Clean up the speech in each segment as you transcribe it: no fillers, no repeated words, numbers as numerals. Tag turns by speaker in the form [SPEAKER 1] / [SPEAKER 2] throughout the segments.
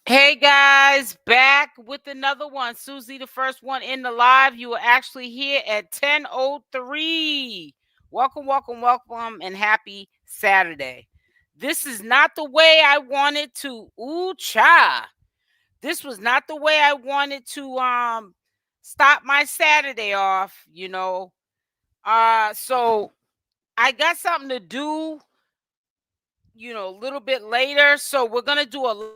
[SPEAKER 1] Hey guys, back with another one. Susie, the first one in the live. You are actually here at 10:03. Welcome, welcome, welcome, and happy Saturday. This is not the way I wanted to. Ooh, cha. This was not the way I wanted to stop my Saturday off. So I got something to do, a little bit later. So we're gonna do a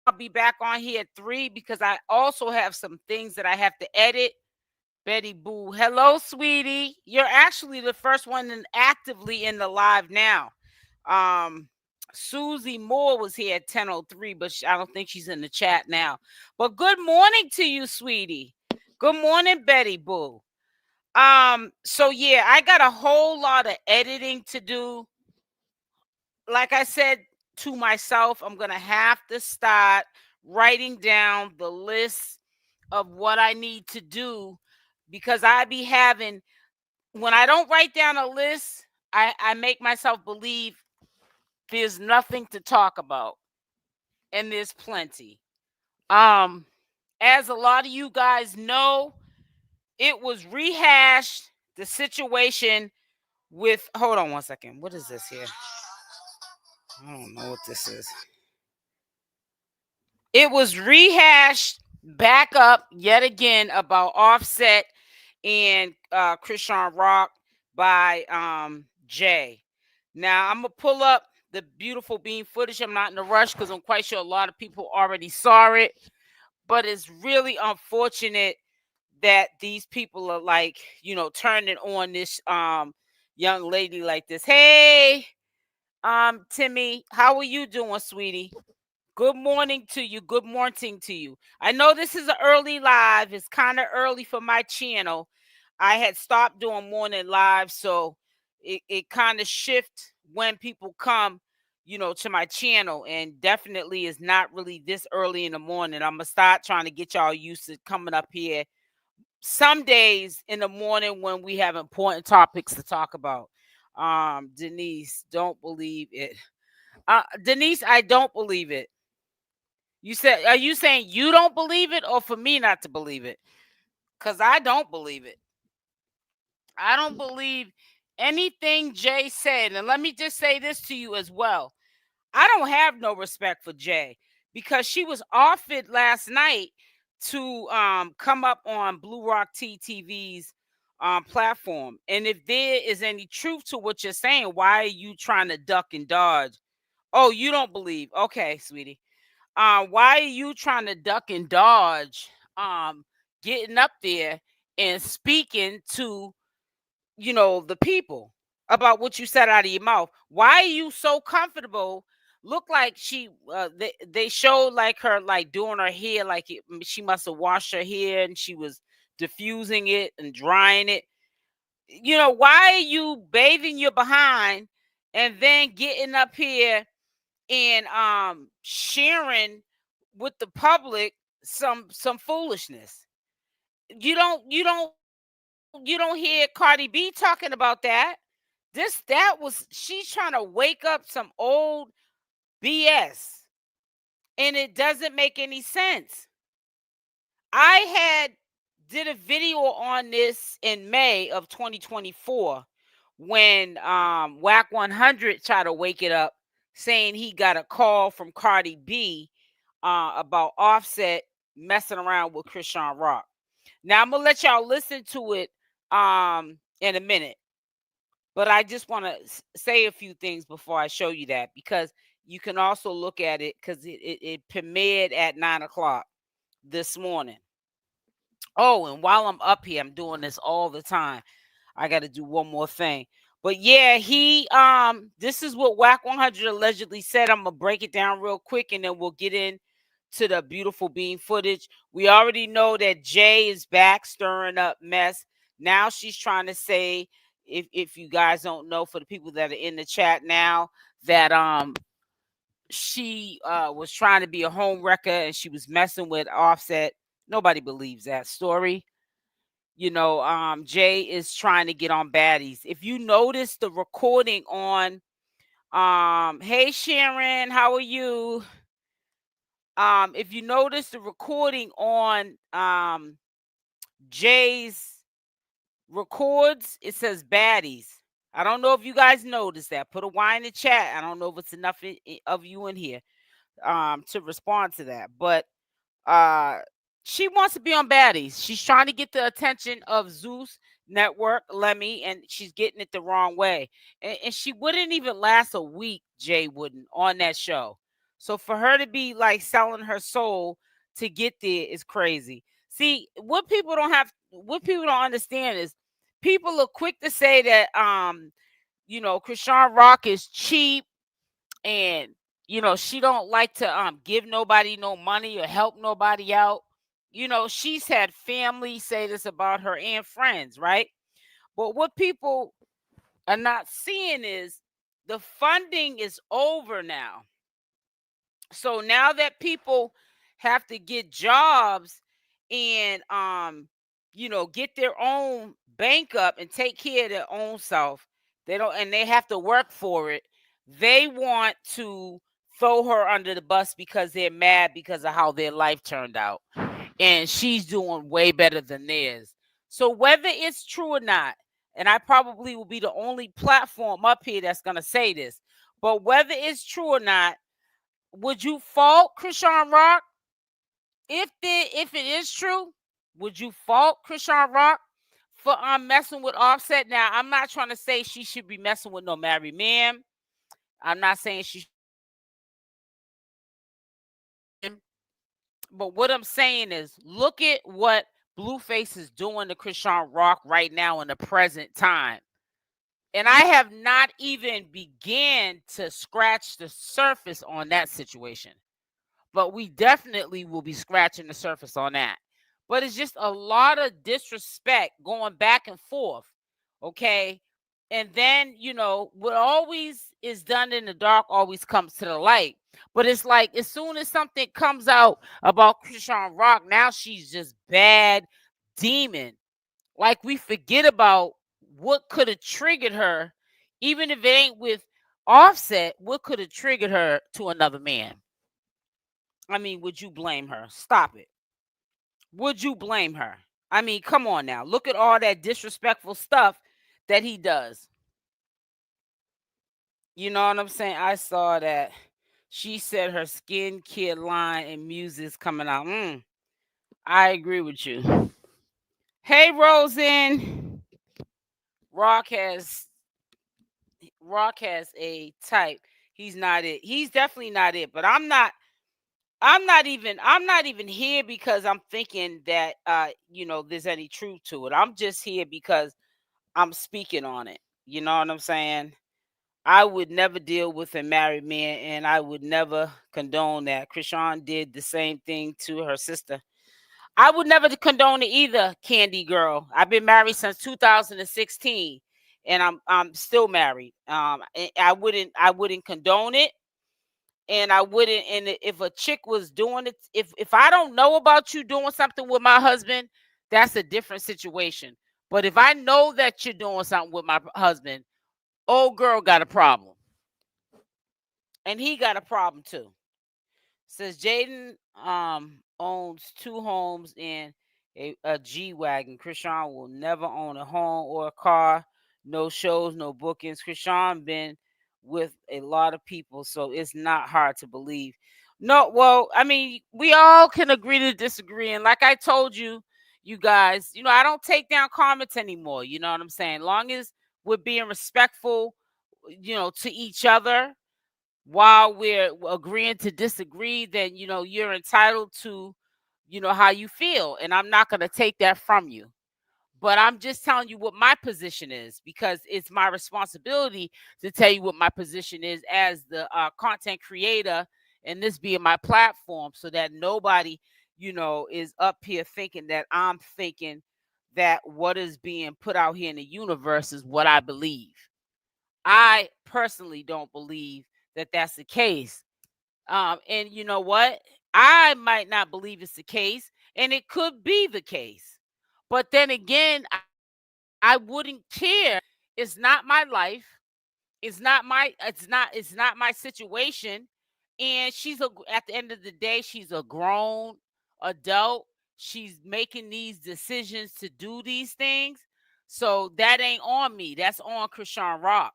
[SPEAKER 1] I'll be back on here at 3 because I also have some things that I have to edit. Betty Boo. Hello, sweetie. You're actually the first one actively in the live now. Um, Susie Moore was here at 10:03, but I don't think she's in the chat now. But good morning to you, sweetie. Good morning, Betty Boo. So yeah, I got a whole lot of editing to do. Like I said to myself, I'm gonna have to start writing down the list of what I need to do because I be having when I don't write down a list, I make myself believe there's nothing to talk about, and there's plenty. Um, as a lot of you guys know, it was rehashed the situation with hold on one second. What is this here? I don't know what this is. It was rehashed back up yet again about Offset and Chrisean Rock by Jay. Now I'm gonna pull up the beautiful beam footage. I'm not in a rush because I'm quite sure a lot of people already saw it, but it's really unfortunate that these people are like, turning on this young lady like this. Hey, Timmy, how are you doing, sweetie? Good morning to you. Good morning to you. I know this is an early live. It's kind of early for my channel. I had stopped doing morning live, so it kind of shift when people come, to my channel, and definitely is not really this early in the morning. I'm gonna start trying to get y'all used to coming up here some days in the morning when we have important topics to talk about. Denise, don't believe it. Denise, I don't believe it. Are you saying you don't believe it or for me not to believe it? Because I don't believe it. I don't believe anything Jay said. And let me just say this to you as well. I don't have no respect for Jay because she was offered last night to come up on Blue Rock TV's platform. And if there is any truth to what you're saying, why are you trying to duck and dodge? Oh, you don't believe. Okay, sweetie. Why are you trying to duck and dodge getting up there and speaking to the people about what you said out of your mouth? Why are you so comfortable? Look like they showed like her like doing her hair like she must have washed her hair and she was diffusing it and drying it. Why are you bathing your behind and then getting up here and sharing with the public some foolishness? You don't hear Cardi B talking about that. She's trying to wake up some old BS, and it doesn't make any sense. I had did a video on this in May of 2024 when Wack 100 tried to wake it up, saying he got a call from Cardi B about Offset messing around with Chrisean Rock. Now I'm gonna let y'all listen to it in a minute, but I just want to say a few things before I show you that, because you can also look at it because it premiered at 9 o'clock this morning. Oh, and while I'm up here, I'm doing this all the time. I got to do one more thing. But yeah, this is what Wack 100 allegedly said. I'm gonna break it down real quick and then we'll get in to the beautiful beam footage. We already know that Jay is back stirring up mess. Now she's trying to say, if you guys don't know, for the people that are in the chat now, that she was trying to be a home wrecker and she was messing with Offset. Nobody believes that story. Jay is trying to get on baddies. If you notice the recording on Hey Sharon, how are you? If you notice the recording on Jay's records, it says baddies. I don't know if you guys noticed that. Put a Y in the chat. I don't know if it's enough of you in here to respond to that, but uh she wants to be on baddies. She's trying to get the attention of Zeus Network, Lemmy, and she's getting it the wrong way. And she wouldn't even last a week, Jay wouldn't, on that show. So for her to be like selling her soul to get there is crazy. See, what people don't understand is people are quick to say that Chrisean Rock is cheap, and she don't like to give nobody no money or help nobody out. She's had family say this about her and friends, right? But what people are not seeing is the funding is over now. So now that people have to get jobs and get their own bank up and take care of their own self, they have to work for it. They want to throw her under the bus because they're mad because of how their life turned out. And she's doing way better than theirs. So whether it's true or not, and I probably will be the only platform up here that's going to say this, but whether it's true or not, would you fault Chrisean Rock? If it is true, would you fault Chrisean Rock for messing with Offset? Now, I'm not trying to say she should be messing with no married man. I'm not saying she. But what I'm saying is, look at what Blueface is doing to Chrisean Rock right now in the present time. And I have not even began to scratch the surface on that situation. But we definitely will be scratching the surface on that. But it's just a lot of disrespect going back and forth. Okay. And then, what always is done in the dark always comes to the light. But it's like as soon as something comes out about Chrisean Rock, now she's just bad demon. Like we forget about what could have triggered her, even if it ain't with Offset, what could have triggered her to another man? I mean, would you blame her? Stop it. Would you blame her? I mean, come on now. Look at all that disrespectful stuff that he does. You know what I'm saying? I saw that she said her skincare line and music's coming out. I agree with you. Hey, Rosen. Rock has a type. He's not it. He's definitely not it. But I'm not even here because I'm thinking that there's any truth to it. I'm just here because I'm speaking on it. You know what I'm saying? I would never deal with a married man, and I would never condone that. Chrisean did the same thing to her sister. I would never condone it either, Candy Girl. I've been married since 2016, and I'm still married. I wouldn't condone it, and I wouldn't. And if a chick was doing it, if I don't know about you doing something with my husband, that's a different situation. But if I know that you're doing something with my husband, old girl got a problem, and he got a problem too. Says Jaden owns 2 homes and a G-Wagon. Chrisean will never own a home or a car. No shows, no bookings. Chrisean been with a lot of people, so it's not hard to believe. No, well, I mean, we all can agree to disagree. And like I told you, you guys, I don't take down comments anymore. You know what I'm saying? Long as we're being respectful, to each other, while we're agreeing to disagree, then you're entitled to how you feel, and I'm not going to take that from you. But I'm just telling you what my position is, because it's my responsibility to tell you what my position is as the content creator, and this being my platform, so that nobody is up here thinking that I'm thinking that what is being put out here in the universe is what I believe. I personally don't believe that that's the case. And you know what? I might not believe it's the case, and it could be the case. But then again, I wouldn't care. It's not my life. It's not my situation. And at the end of the day, she's a grown adult. She's making these decisions to do these things. So that ain't on me. That's on Chrisean Rock.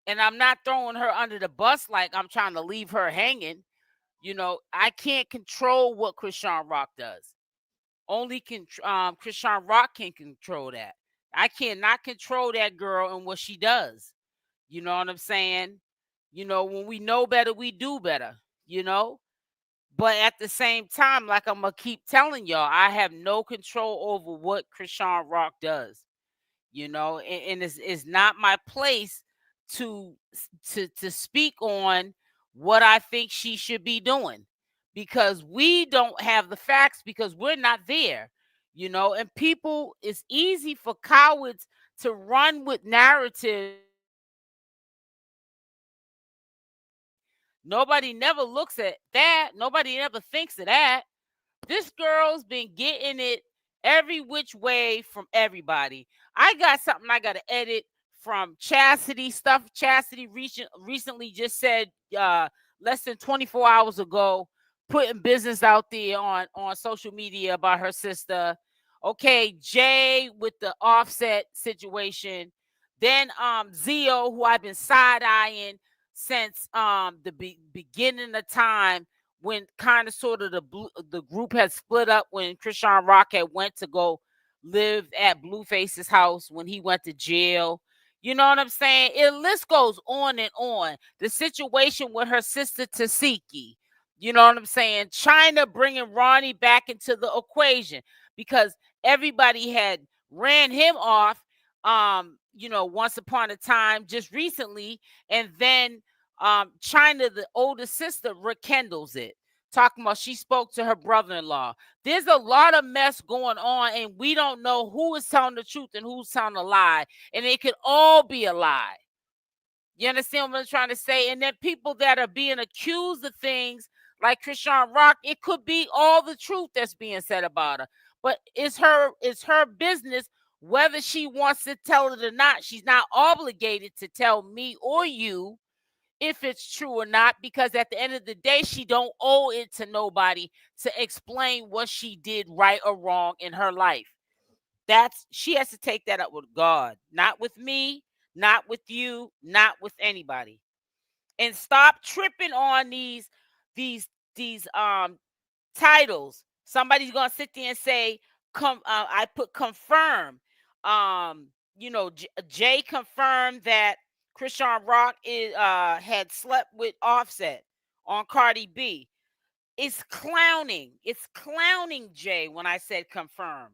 [SPEAKER 1] And I'm not throwing her under the bus like I'm trying to leave her hanging. I can't control what Chrisean Rock does. Only Chrisean Rock can control that. I cannot control that girl and what she does. You know what I'm saying? When we know better, we do better, But at the same time, like I'm going to keep telling y'all, I have no control over what Chrisean Rock does, and it's not my place to speak on what I think she should be doing, because we don't have the facts, because we're not there, and people, it's easy for cowards to run with narratives. Nobody never looks at that. Nobody ever thinks of that. This girl's been getting it every which way from everybody. I got something I got to edit from Chastity stuff. Chastity recently just said less than 24 hours ago, putting business out there on social media about her sister. Okay, Jay with the Offset situation. Then Zio, who I've been side-eyeing since the beginning of time, when kind of sort of the group had split up, when Chrisean Rock had went to go live at Blueface's house when he went to jail. You know what I'm saying? It list goes on and on. The situation with her sister Tasiki. You know what I'm saying? China bringing Ronny back into the equation because everybody had ran him off, once upon a time, just recently. And then China, the older sister, rekindles it, talking about she spoke to her brother-in-law. There's a lot of mess going on, and we don't know who is telling the truth and who's telling a lie, and it could all be a lie. You understand what I'm trying to say? And then people that are being accused of things like Chrisean Rock, it could be all the truth that's being said about her. But it's her business whether she wants to tell it or not. She's not obligated to tell me or you if it's true or not, because at the end of the day, she don't owe it to nobody to explain what she did right or wrong in her life. She has to take that up with God, not with me, not with you, not with anybody. And stop tripping on these titles. Somebody's gonna sit there and say, I put confirm. Jay confirmed that Chrisean Rock had slept with Offset on Cardi B. It's clowning. It's clowning, Jay, when I said confirm.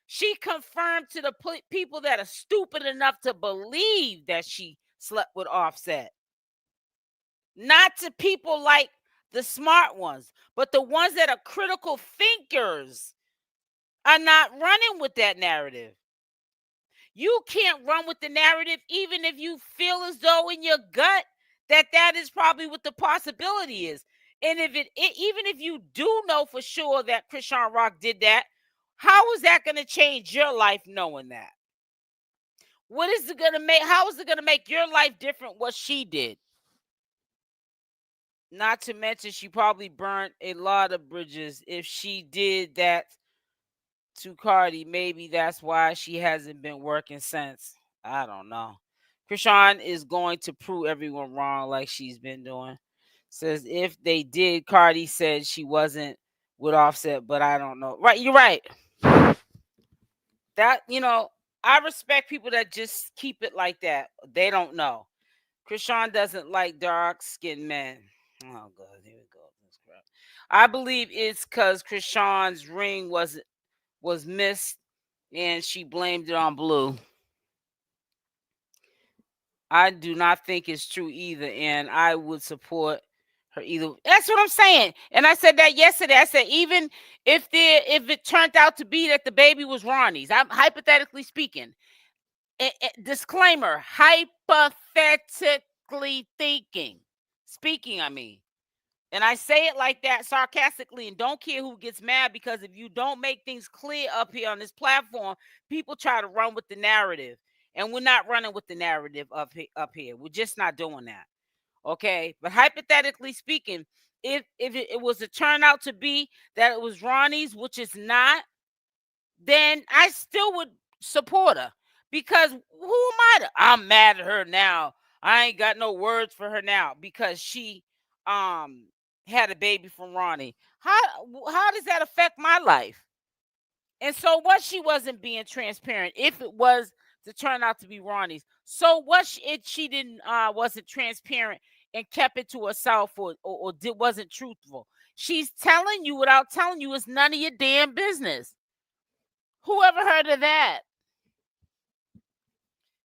[SPEAKER 1] She confirmed to the people that are stupid enough to believe that she slept with Offset. Not to people like the smart ones, but the ones that are critical thinkers are not running with that narrative. You can't run with the narrative even if you feel as though in your gut that is probably what the possibility is. And even if you do know for sure that Chrisean Rock did that, how is that going to change your life knowing that? What is it going to make? How is it going to make your life different what she did? Not to mention, she probably burnt a lot of bridges. If she did that to Cardi, maybe that's why she hasn't been working since. I don't know. Chrisean is going to prove everyone wrong like she's been doing. Says if they did, Cardi said she wasn't with Offset, but I don't know. Right, you're right. That, I respect people that just keep it like that. They don't know. Chrisean doesn't like dark-skinned men. Oh, God, here we go. I believe it's because Chrisean's ring was missed and she blamed it on Blue. I do not think it's true either, and I would support her either. That's what I'm saying. And I said that yesterday. I said even if it turned out to be that the baby was Ronnie's, I'm hypothetically speaking. Disclaimer: hypothetically speaking. I mean. And I say it like that sarcastically, and don't care who gets mad, because if you don't make things clear up here on this platform, people try to run with the narrative. And we're not running with the narrative up here. We're just not doing that. Okay, but hypothetically speaking, if it was to turn out to be that it was Ronnie's, which is not, then I still would support her, because who am I to? I'm mad at her now. I ain't got no words for her now because she had a baby from Ronnie. How does that affect my life? And so what, she wasn't being transparent if it was to turn out to be Ronnie's. So what, she didn't wasn't transparent and kept it to herself, or wasn't truthful. She's telling you without telling you. It's none of your damn business. Whoever heard of that?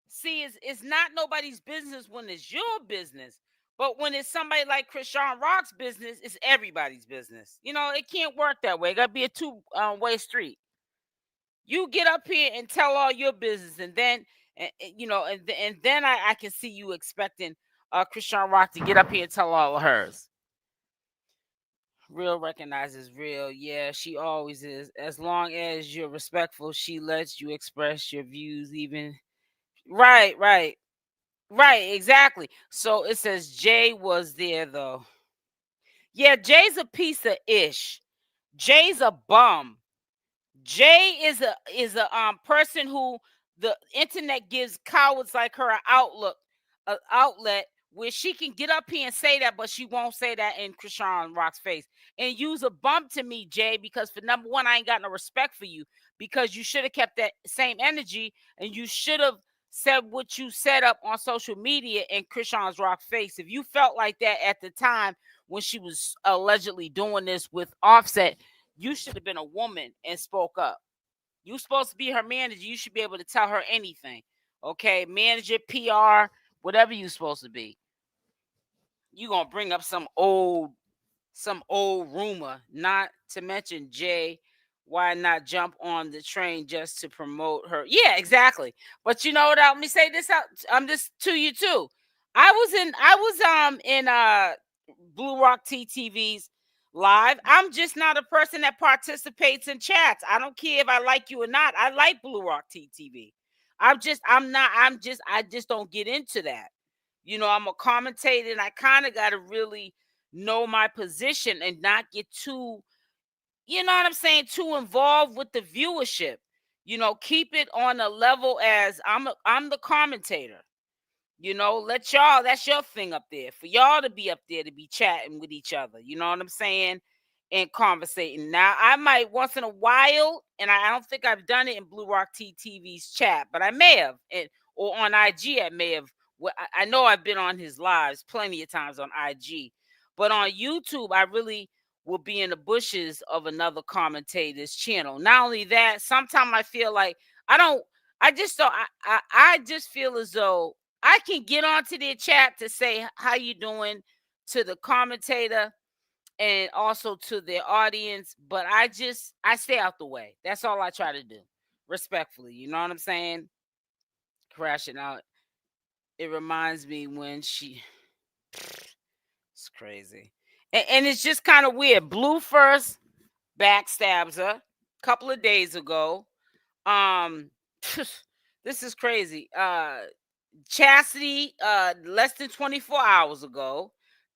[SPEAKER 1] See, it's not nobody's business when it's your business. But when it's somebody like Chrisean Rock's business, it's everybody's business. You know, it can't work that way. It got to be a two-way street. You get up here and tell all your business, and then, and then I can see you expecting Chrisean Rock to get up here and tell all of hers. Real recognizes real. Yeah, she always is. As long as you're respectful, she lets you express your views, even. Right, exactly. So it says Jay was there though. Yeah, Jay's a piece of ish. Jay's a bum. Jay is a person who the internet gives cowards like her an outlet where she can get up here and say that, but she won't say that in Chrisean Rock's face. And use a bum to me, Jay, because for number one, I ain't got no respect for you, because you should have kept that same energy, and you should have said what you set up on social media in Chrisean Rock's face. If you felt like that at the time when she was allegedly doing this with Offset, you should have been a woman and spoke up. You're supposed to be her manager. You should be able to tell her anything. Okay, manager, PR, whatever you're supposed to be. You gonna bring up some old rumor, not to mention Jay. Why not jump on the train just to promote her? Yeah, exactly. But you know what? Let me say this out. This to you too. I was in Blue Rock TTV's live. I'm just not a person that participates in chats. I don't care if I like you or not. I like Blue Rock TTV. I just don't get into that. You know, I'm a commentator, and I kind of got to really know my position and not get too, you know what I'm saying, too involved with the viewership. You know, keep it on a level as I'm the commentator. You know, let y'all, that's your thing up there. For y'all to be up there to be chatting with each other. You know what I'm saying? And conversating. Now, I might once in a while, and I don't think I've done it in Blue Rock TV's chat, but I may have. Or on IG, I may have. I know I've been on his lives plenty of times on IG. But on YouTube, I really will be in the bushes of another commentator's channel. Not only that, sometimes I feel like I just feel as though I can get onto their chat to say how you doing to the commentator and also to their audience, but I stay out the way. That's all I try to do, respectfully. You know what I'm saying? Crashing out. It reminds me when she. It's crazy, and it's just kind of weird. Blueface backstabs her a couple of days ago. This is crazy. Chastity less than 24 hours ago,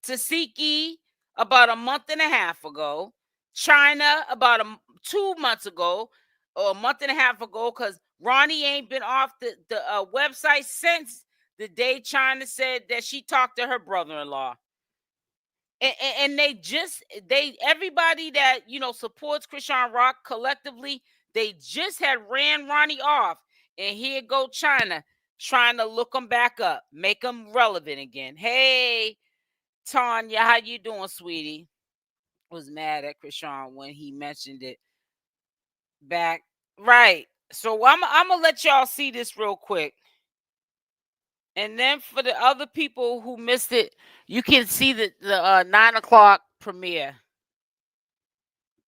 [SPEAKER 1] Tasiki about a month and a half ago, China about 2 months ago, or a month and a half ago, because Ronny ain't been off the website since the day China said that she talked to her brother-in-law. And everybody that supports Chrisean Rock collectively, they just had ran Ronny off, and here go China trying to look them back up, make them relevant again. Hey, Tanya, how you doing, sweetie? Was mad at Chrisean when he mentioned it back. Right. So I'm gonna let y'all see this real quick. And then for the other people who missed it, you can see the 9 o'clock premiere.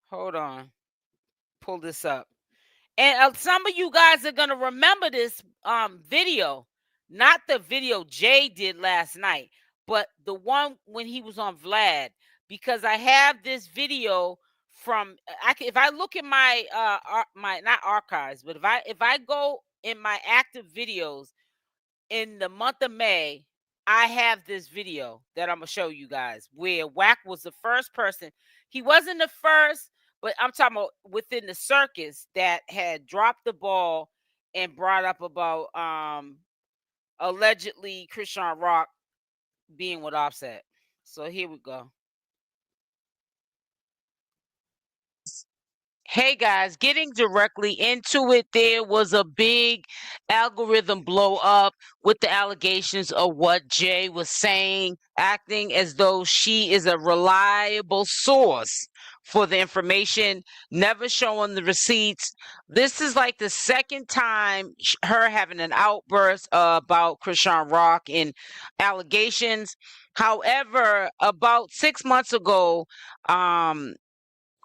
[SPEAKER 1] Hold on. Pull this up. And some of you guys are going to remember this video. Not the video Jay did last night, but the one when he was on Vlad. Because I have this video from if I look at my my not archives, but if I go in my active videos in the month of May, I have this video that I'm gonna show you guys where Wack was the first person. He wasn't the first, but I'm talking about within the circus that had dropped the ball and brought up about allegedly CashApp being with Offset. So here we go. Hey guys, getting directly into it, there was a big algorithm blow up with the allegations of what Jay was saying, acting as though she is a reliable source for the information, never showing the receipts. This is like the second time her having an outburst about CashApp and allegations. However, about 6 months ago,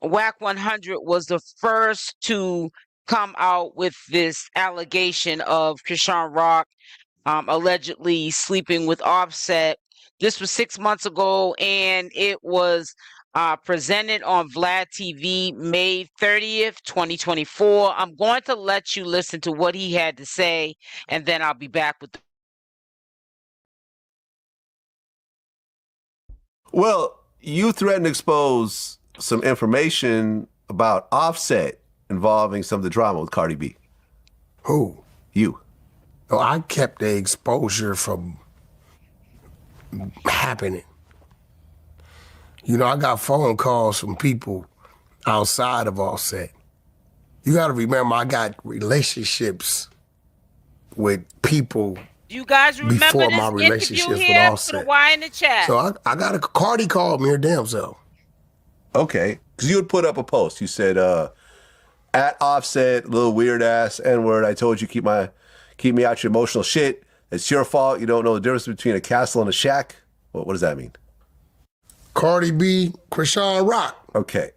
[SPEAKER 1] Wack 100 was the first to come out with this allegation of CashApp allegedly sleeping with Offset. This was 6 months ago, and it was presented on Vlad TV May 30th, 2024. I'm going to let you listen to what he had to say, and then I'll be back with the
[SPEAKER 2] Well, you threatened to expose some information about Offset involving some of the drama with Cardi B.
[SPEAKER 3] Who?
[SPEAKER 2] You.
[SPEAKER 3] No, I kept the exposure from happening. You know, I got phone calls from people outside of Offset. You gotta remember, I got relationships with people.
[SPEAKER 1] You guys remember
[SPEAKER 3] before
[SPEAKER 1] this
[SPEAKER 3] my relationships
[SPEAKER 1] interview
[SPEAKER 3] with
[SPEAKER 1] here?
[SPEAKER 3] Offset.
[SPEAKER 1] Put a Y in the chat.
[SPEAKER 3] So I got a Cardi called me her damn self.
[SPEAKER 2] Okay. Because you had put up a post. You said, at Offset, little weird ass N-word, I told you keep me out your emotional shit. It's your fault. You don't know the difference between a castle and a shack. What does that mean?
[SPEAKER 3] Cardi B, ChriseanRock.
[SPEAKER 2] Okay.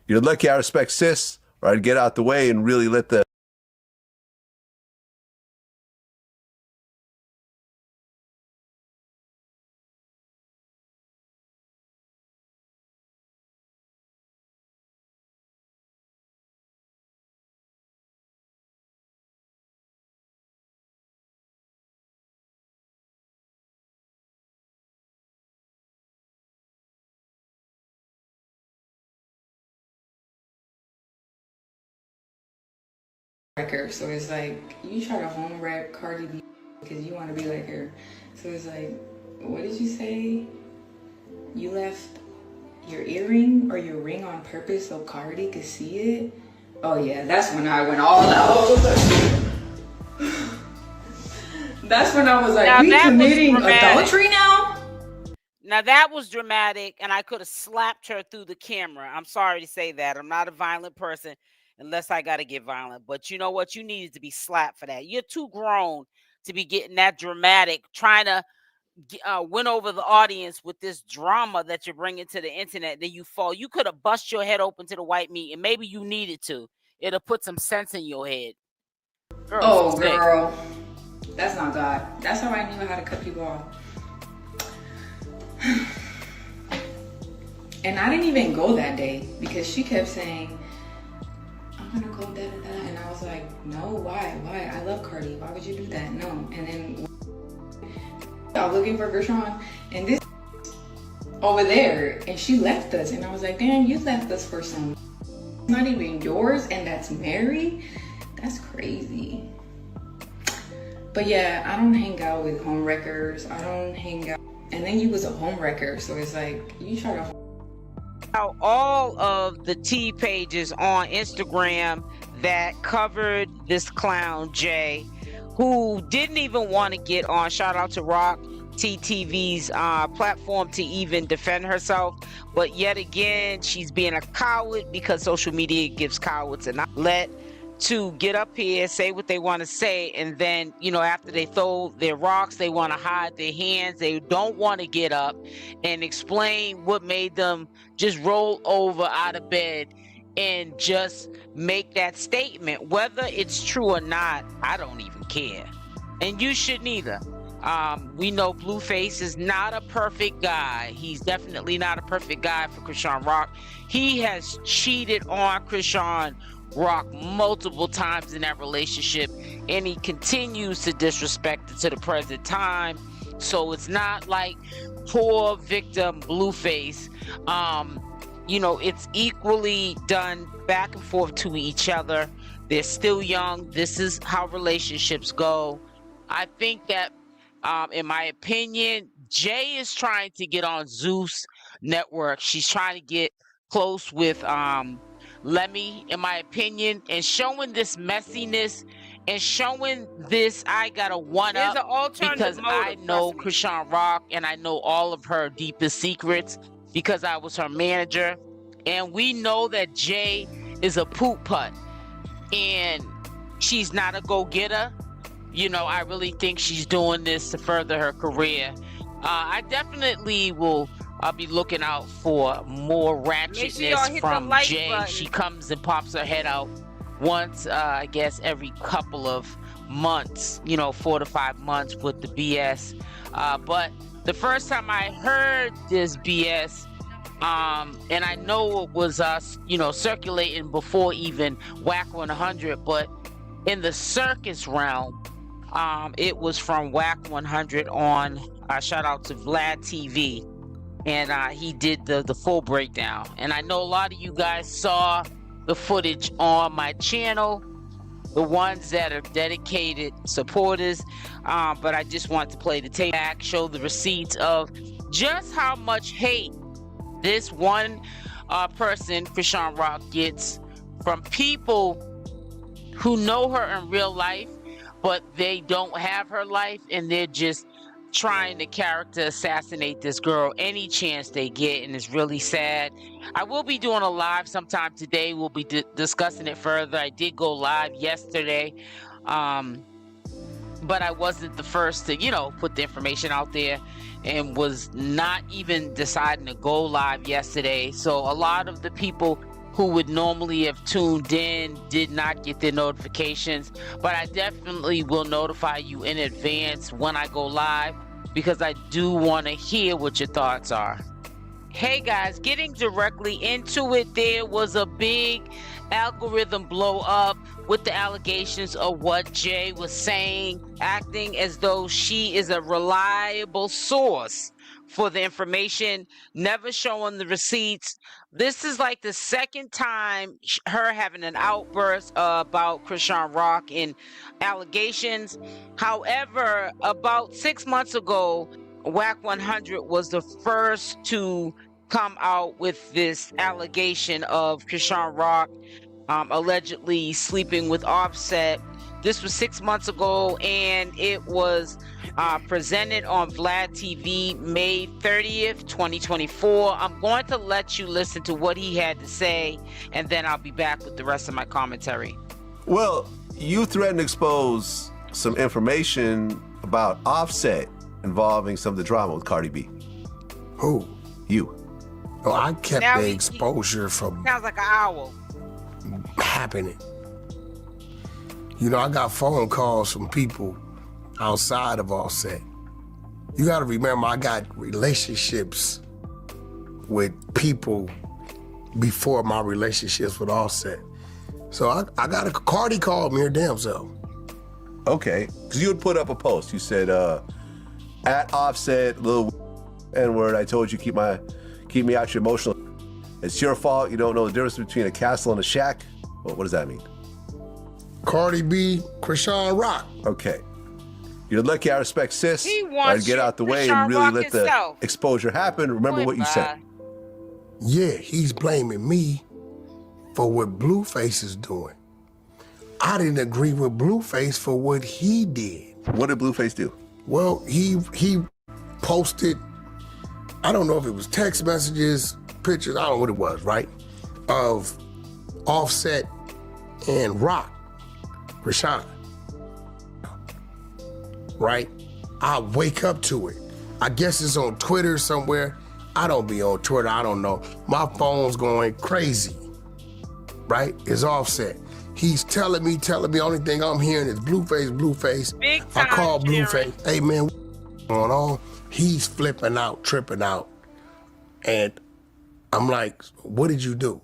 [SPEAKER 2] You're lucky I respect sis, or I'd get out the way and really let the
[SPEAKER 4] So it's like you try to home wreck Cardi B because you want to be like her. So it's like, what did you say? You left your earring or your ring on purpose so Cardi could see it? Oh yeah, that's when I went all out. That's when I was like,
[SPEAKER 1] Now
[SPEAKER 4] we
[SPEAKER 1] that was
[SPEAKER 4] committing
[SPEAKER 1] dramatic.
[SPEAKER 4] adultery now?
[SPEAKER 1] Now that was dramatic, and I could have slapped her through the camera. I'm sorry to say that. I'm not a violent person unless I got to get violent. But you know what? You needed to be slapped for that. You're too grown to be getting that dramatic, trying to win over the audience with this drama that you're bringing to the internet. Then you fall. You could have bust your head open to the white meat, and maybe you needed to. It'll put some sense in your head.
[SPEAKER 4] Oh, girl. That's not God. That's how I knew how to cut people off. And I didn't even go that day because she kept saying, I'm gonna go da-da-da. And I was like, no, why? I love Cardi. Why would you do that? No. And then I was looking for Chrisean and this over there, and she left us. And I was like, damn, you left us for some not even yours, and that's Mary? That's crazy. But yeah, I don't hang out with home wreckers. I don't hang out. And then you was a home wrecker, so it's like you try to.
[SPEAKER 1] All of the T pages on Instagram that covered this clown Jay, who didn't even want to get on. Shout out to Rock TTV's platform to even defend herself, but yet again she's being a coward because social media gives cowards an outlet to get up here, say what they want to say, and then, you know, after they throw their rocks, they want to hide their hands. They don't want to get up and explain what made them just roll over out of bed and just make that statement. Whether it's true or not, I don't even care. And you shouldn't either. We know Blueface is not a perfect guy. He's definitely not a perfect guy for CashApp. He has cheated on Chrisean Rock multiple times in that relationship, and he continues to disrespect it to the present time. So it's not like poor victim Blueface. You know, it's equally done back and forth to each other. They're still young. This is how relationships go. I think that, in my opinion, Jay is trying to get on Zeus Network. She's trying to get close with Lemmy, in my opinion, and showing this messiness and showing this I got a one There's up an alternative because I motive, know trust me. Chrisean Rock and I know all of her deepest secrets because I was her manager. And we know that Jay is a poop putt and she's not a go-getter. You know, I really think she's doing this to further her career. I definitely will be looking out for more ratchetness from Jay. She comes and pops her head out once, I guess, every couple of months, you know, 4 to 5 months with the BS. But the first time I heard this BS, and I know it was you know, circulating before even Wack 100, but in the circus realm, it was from Wack 100 on shout out to Vlad TV, and he did the full breakdown. And I know a lot of you guys saw the footage on my channel, the ones that are dedicated supporters, but I just want to play the tape back, show the receipts of just how much hate this one person, Chrisean Rock, gets from people who know her in real life, but they don't have her life, and they're just trying to character assassinate this girl any chance they get, and it's really sad. I will be doing a live sometime today. We'll be discussing it further. I did go live yesterday, but I wasn't the first to, you know, put the information out there, and was not even deciding to go live yesterday. So a lot of the people who would normally have tuned in did not get their notifications, but I definitely will notify you in advance when I go live because I do want to hear what your thoughts are. Hey guys, getting directly into it, there was a big algorithm blow up with the allegations of what Jay was saying, acting as though she is a reliable source for the information, never showing the receipts. This is like the second time her having an outburst about Chrisean Rock and allegations. However, about 6 months ago, Wack 100 was the first to come out with this allegation of Chrisean Rock allegedly sleeping with Offset. This was 6 months ago, and it was presented on Vlad TV May 30th, 2024. I'm going to let you listen to what he had to say, and then I'll be back with the rest of my commentary.
[SPEAKER 2] Well, you threatened to expose some information about Offset involving some of the drama with Cardi B.
[SPEAKER 3] Who?
[SPEAKER 2] You.
[SPEAKER 3] Oh, I kept
[SPEAKER 1] Now
[SPEAKER 3] the exposure from
[SPEAKER 1] sounds like an owl.
[SPEAKER 3] happening. You know, I got phone calls from people outside of Offset. You gotta remember, I got relationships with people before my relationships with Offset. So I got a Cardi called me her damn self.
[SPEAKER 2] Okay, because you had put up a post. You said, at Offset, 𝗪𝗛𝗧𝗖𝗛, I told you keep me out your emotional. It's your fault. You don't know the difference between a castle and a shack. Well, what does that mean?
[SPEAKER 3] Cardi B, Chrisean Rock.
[SPEAKER 2] Okay. You're lucky I respect sis.
[SPEAKER 1] He wants
[SPEAKER 2] Get out the way
[SPEAKER 1] Chrisean
[SPEAKER 2] and really
[SPEAKER 1] Rock
[SPEAKER 2] let the
[SPEAKER 1] himself.
[SPEAKER 2] exposure happen. Remember what you said.
[SPEAKER 3] Yeah, he's blaming me for what Blueface is doing. I didn't agree with Blueface for what he did.
[SPEAKER 2] What did Blueface do?
[SPEAKER 3] Well, he posted, I don't know if it was text messages, pictures, I don't know what it was, right? Of Offset and Rock, Chrisean. Right? I wake up to it. I guess it's on Twitter somewhere. I don't be on Twitter, I don't know. My phone's going crazy, right? It's Offset. He's telling me, only thing I'm hearing is Blueface.
[SPEAKER 1] Big
[SPEAKER 3] I
[SPEAKER 1] time,
[SPEAKER 3] call
[SPEAKER 1] Jerry.
[SPEAKER 3] Blueface, hey man, what's going on? He's flipping out, tripping out. And I'm like, what did you do?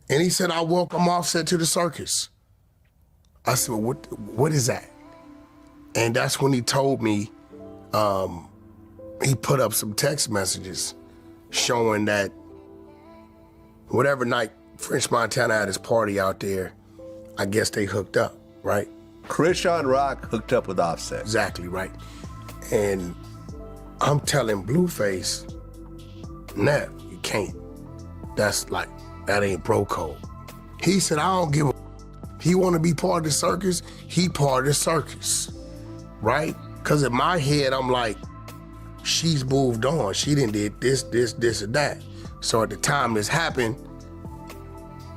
[SPEAKER 3] And he said, I welcome Offset to the circus. I said, well, what is that? And that's when he told me, he put up some text messages showing that whatever night French Montana had his party out there, I guess they hooked up, right?
[SPEAKER 2] CashApp hooked up with Offset.
[SPEAKER 3] Exactly, right. And I'm telling Blueface, no, you can't. That's like, that ain't bro code. He said, I don't give a, he want to be part of the circus, he part of the circus, right? Because in my head, I'm like, she's moved on. She done did this, and that. So at the time this happened,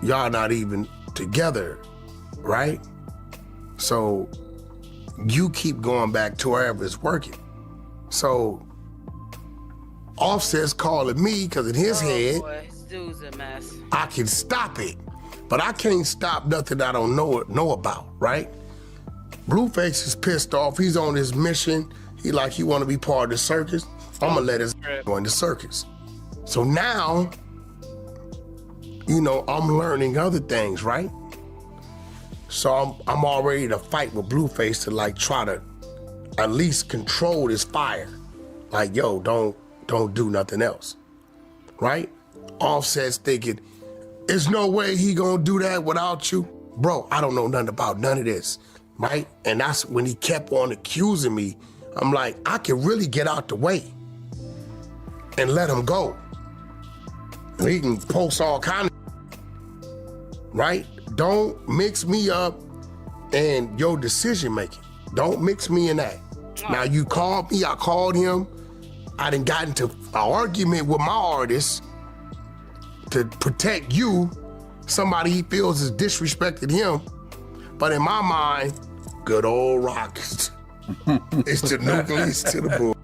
[SPEAKER 3] y'all not even together, right? So you keep going back to wherever it's working. So Offset's calling me because in his head,
[SPEAKER 1] boy, this dude's a mess.
[SPEAKER 3] I can stop it, but I can't stop nothing I don't know about, right? Blueface is pissed off. He's on his mission. He want to be part of the circus. I'm gonna let his go in the circus. So now, you know, I'm learning other things, right? So I'm all ready to fight with Blueface to like try to at least control this fire. Like, yo, don't do nothing else, right? Offset's thinking, there's no way he gonna do that without you. Bro, I don't know nothing about none of this, right? And that's when he kept on accusing me. I'm like, I can really get out the way and let him go. He can post all kind of, right? Don't mix me up in your decision making. Don't mix me in that. Now you called me, I called him. I done got into an argument with my artist to protect you. Somebody he feels has disrespected him. But in my mind, good old Rock. It's the nucleus to the bull.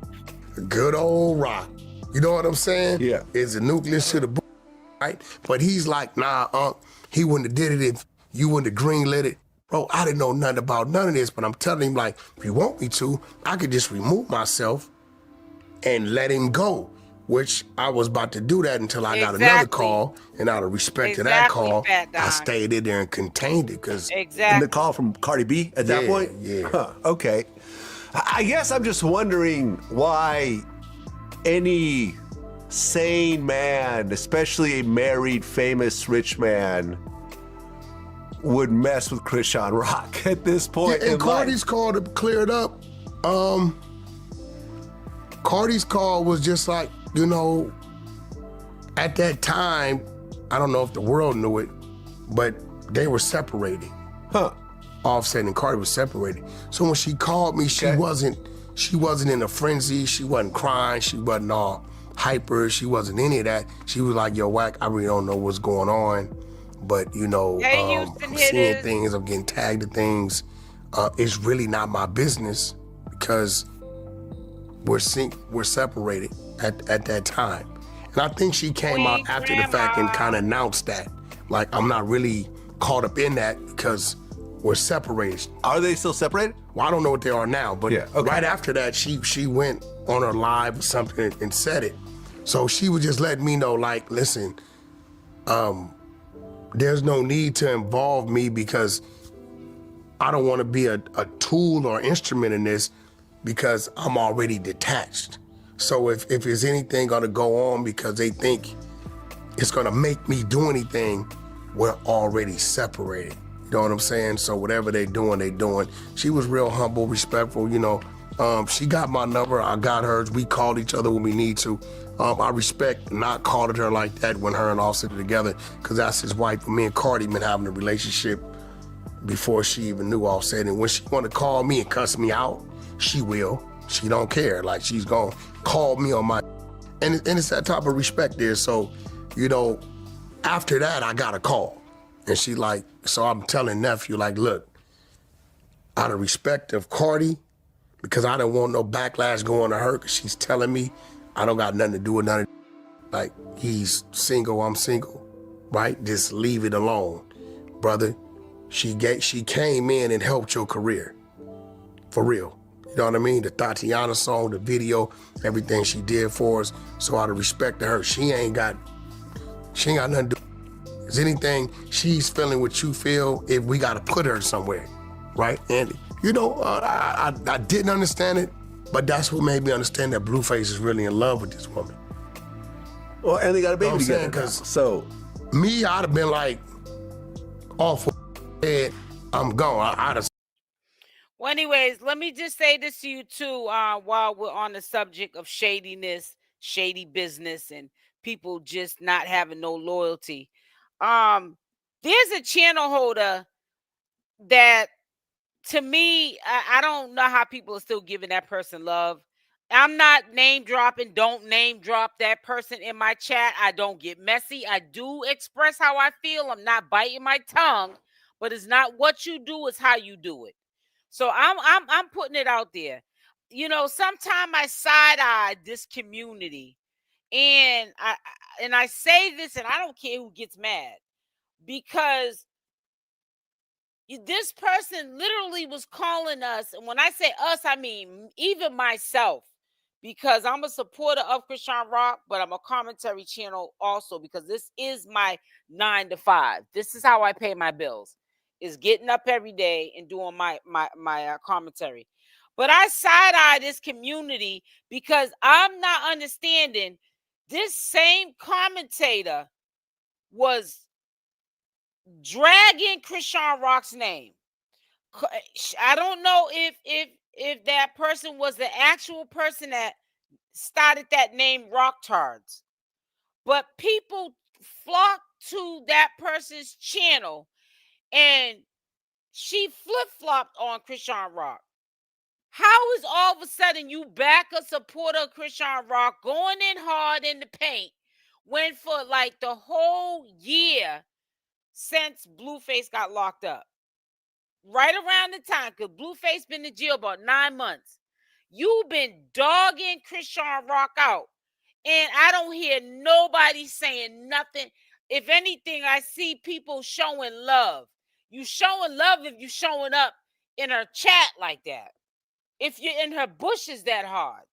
[SPEAKER 3] Good old Rock. You know what I'm saying?
[SPEAKER 2] Yeah.
[SPEAKER 3] It's the nucleus to the bull, right? But he's like, nah, he wouldn't have did it if you wouldn't have greenlit it. Bro, I didn't know nothing about none of this, but I'm telling him, like, if you want me to, I could just remove myself and let him go, which I was about to do that until I got another call, and out of respect to that call, I stayed in there and contained it, because...
[SPEAKER 2] And the call from Cardi B at that point?
[SPEAKER 3] Yeah.
[SPEAKER 2] Huh, okay. I guess I'm just wondering why any sane man, especially a married, famous, rich man, would mess with CashApp at this point.
[SPEAKER 3] Yeah, and Cardi's call to clear it up. Cardi's call was just like, you know, at that time, I don't know if the world knew it, but they were separated.
[SPEAKER 2] Huh.
[SPEAKER 3] Offset and Cardi was separated. So when she called me, she wasn't in a frenzy. She wasn't crying. She wasn't all hyper. She wasn't any of that. She was like, yo, Wack, I really don't know what's going on. But, you know, I'm seeing things. I'm getting tagged to things. It's really not my business because we're separated at that time. And I think she came out after the fact and kind of announced that. Like, I'm not really caught up in that because we're separated.
[SPEAKER 2] Are they still separated?
[SPEAKER 3] Well, I don't know what they are now, but
[SPEAKER 2] yeah, okay.
[SPEAKER 3] Right after that, she went on her live or something and said it. So she was just letting me know, like, listen, there's no need to involve me because I don't want to be a tool or instrument in this because I'm already detached. So if there's anything gonna go on because they think it's gonna make me do anything, we're already separated. You know what I'm saying? So whatever they doing, they doing. She was real humble, respectful, you know. She got my number, I got hers. We called each other when we need to. I respect not calling her like that when her and Offset are together, because that's his wife. Me and Cardi been having a relationship before she even knew Offset. And when she want to call me and cuss me out, she will. She don't care. Like, she's gonna call me on my... And it's that type of respect there. So, you know, after that, I got a call. And she like, so I'm telling nephew, like, look, out of respect of Cardi, because I don't want no backlash going to her, because she's telling me I don't got nothing to do with none of like, he's single, I'm single, right? Just leave it alone. Brother, she came in and helped your career. For real. You know what I mean? The 𝗡𝗘𝗫𝗧 song, the video, everything she did for us. So out of respect to her, she ain't got nothing to do. Is anything she's feeling what you feel if we got to put her somewhere, right, Andy? You know, I didn't understand it, but that's what made me understand that Blueface is really in love with this woman.
[SPEAKER 2] Well, and they got a baby together.
[SPEAKER 3] Because
[SPEAKER 2] so
[SPEAKER 3] me, I'd have been like, off head, I'm gone. I'd have.
[SPEAKER 1] Well, anyways, let me just say this to you too, while we're on the subject of shadiness, shady business, and people just not having no loyalty. There's a channel holder that, to me, I don't know how people are still giving that person love. I'm not name dropping. Don't name drop that person in my chat. I don't get messy. I do express how I feel. I'm not biting my tongue, but it's not what you do, it's how you do it. So I'm putting it out there. You know, sometimes I side-eye this community, and I say this, and I don't care who gets mad, because this person literally was calling us, and when I say us, I mean even myself, because I'm a supporter of Chrisean Rock, but I'm a commentary channel also, because this is my 9 to 5. This is how I pay my bills, is getting up every day and doing my commentary. But I side-eye this community because I'm not understanding this same commentator was dragging Chrisean Rock's name. I don't know if that person was the actual person that started that name, 𝗪𝗪𝗧, but people flocked to that person's channel, and she flip-flopped on Chrisean Rock. How is all of a sudden you back a supporter of Chrisean Rock going in hard in the paint when for like the whole year since Blueface got locked up, right around the time, because Blueface been in jail about 9 months, you've been dogging Chrisean Rock out, and I don't hear nobody saying nothing. If anything, I see people showing love. You showing love if you showing up in her chat like that. If you're in her bushes that hard.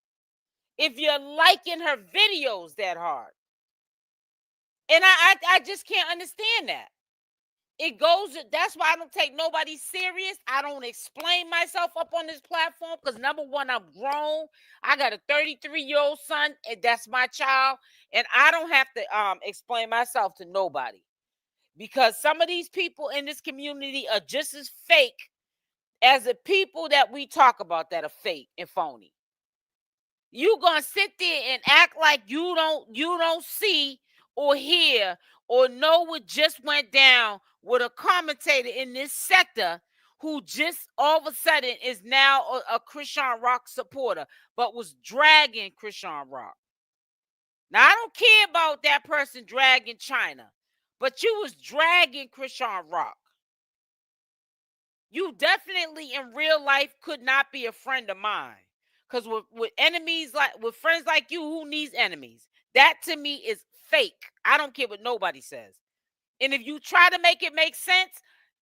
[SPEAKER 1] If you're liking her videos that hard. And I just can't understand that. It goes, that's why I don't take nobody serious. I don't explain myself up on this platform because, number one, I'm grown. I got a 33-year-old son, and that's my child. And I don't have to explain myself to nobody, because some of these people in this community are just as fake as the people that we talk about that are fake and phony. You gonna sit there and act like you don't see or hear or know what just went down with a commentator in this sector who just all of a sudden is now a Chrisean Rock supporter, but was dragging Chrisean Rock. Now, I don't care about that person dragging China, but you was dragging Chrisean Rock. You definitely in real life could not be a friend of mine. Because with enemies, with friends like you, who needs enemies? That to me is fake. I don't care what nobody says. And if you try to make it make sense,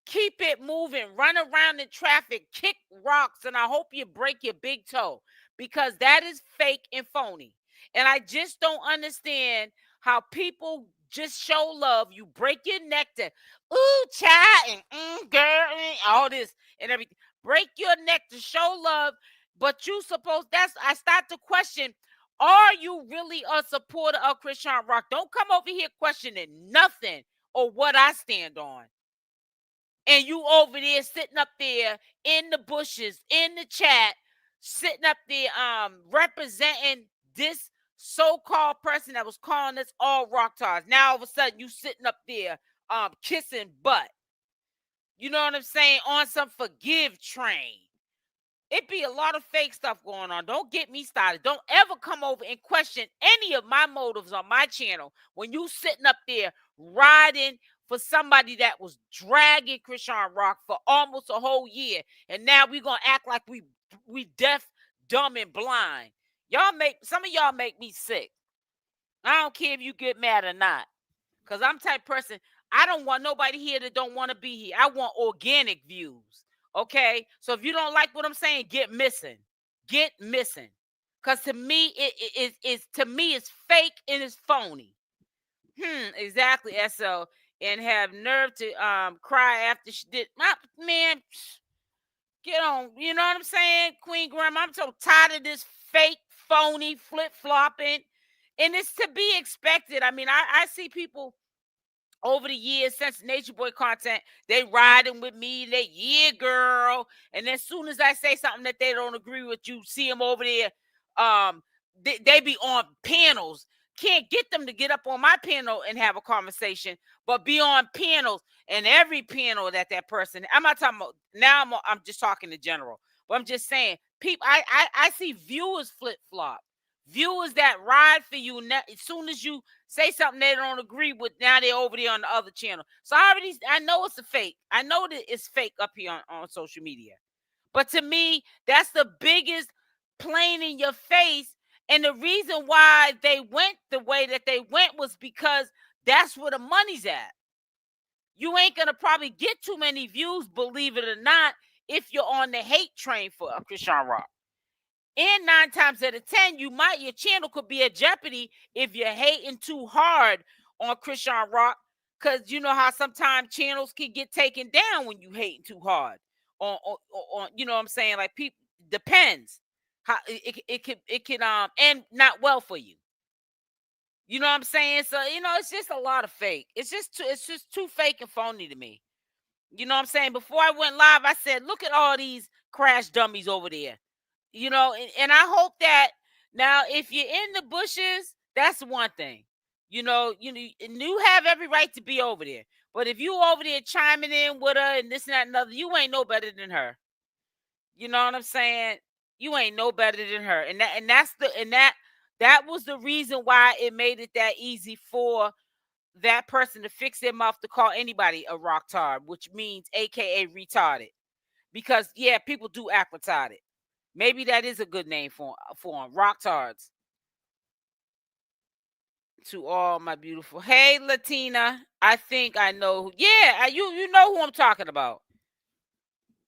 [SPEAKER 1] keep it moving. Run around in traffic, kick rocks, and I hope you break your big toe, because that is fake and phony. And I just don't understand how people just show love. You break your neck to, ooh, child, and girl, and all this and everything. Break your neck to show love, but you supposed, I start to question, are you really a supporter of Chrisean Rock? Don't come over here questioning nothing or what I stand on. And you over there sitting up there in the bushes, in the chat, sitting up there representing this so-called person that was calling us all 𝗪𝗪𝗧. Now all of a sudden you sitting up there kissing butt. You know what I'm saying? On some forgive train. It be a lot of fake stuff going on. Don't get me started. Don't ever come over and question any of my motives on my channel when you sitting up there riding for somebody that was dragging Chrisean Rock for almost a whole year. And now we gonna act like we deaf, dumb, and blind. Some of y'all make me sick. I don't care if you get mad or not. Because I'm the type of person, I don't want nobody here that don't want to be here. I want organic views. Okay, so if you don't like what I'm saying, get missing. Get missing. Because to me, it's fake and it's phony. Exactly, SL. and have nerve to cry after she did. Man, get on. You know what I'm saying, Queen Grandma? I'm so tired of this fake, phony, flip-flopping. And it's to be expected. I mean, I see people over the years since Nature Boy content, they riding with me, they yeah girl, and as soon as I say something that they don't agree with, you see them over there. They be on panels. Can't get them to get up on my panel and have a conversation, but be on panels, and every panel that person. I'm not talking about now. I'm just talking in general, but I'm just saying people. I see viewers flip flop. Viewers that ride for you as soon as you say something they don't agree with, now they're over there on the other channel. So I know it's a fake. I know that it's fake up here on social media. But to me, that's the biggest plain in your face. And the reason why they went the way that they went was because that's where the money's at. You ain't going to probably get too many views, believe it or not, if you're on the hate train for Chrisean Rock. And 9 times out of 10, your channel could be at jeopardy if you're hating too hard on Chrisean Rock, because you know how sometimes channels can get taken down when you hating too hard on you know what I'm saying? Like, people, depends how it can end not well for you. You know what I'm saying? So it's just a lot of fake. It's just too fake and phony to me. You know what I'm saying? Before I went live, I said, look at all these crash dummies over there. And I hope that now, if you're in the bushes, that's one thing. You have every right to be over there. But if you over there chiming in with her and this and that and other, you ain't no better than her. You know what I'm saying? You ain't no better than her. And that was the reason why it made it that easy for that person to fix their mouth to call anybody a rocktard, which means AKA retarded. Because people do act retarded. Maybe that is a good name for them. Rocktards. To all my beautiful. Hey, Latina. I think I know. Yeah, you know who I'm talking about.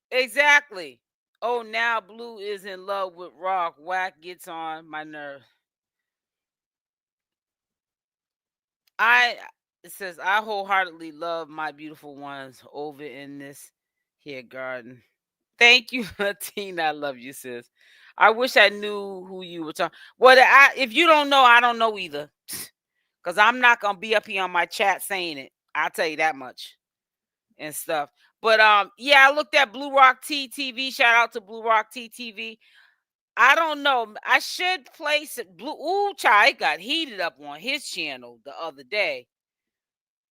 [SPEAKER 1] Exactly. Oh, now Blue is in love with Rock. Wack gets on my nerves. It says, I wholeheartedly love my beautiful ones over in this here garden. Thank you, Latina. I love you, sis. I wish I knew who you were talking. Well, if you don't know, I don't know either. Because I'm not going to be up here on my chat saying it. I'll tell you that much. And stuff. But, I looked at Blue Rock TV. Shout out to Blue Rock TV. I don't know. I should place it. It got heated up on his channel the other day.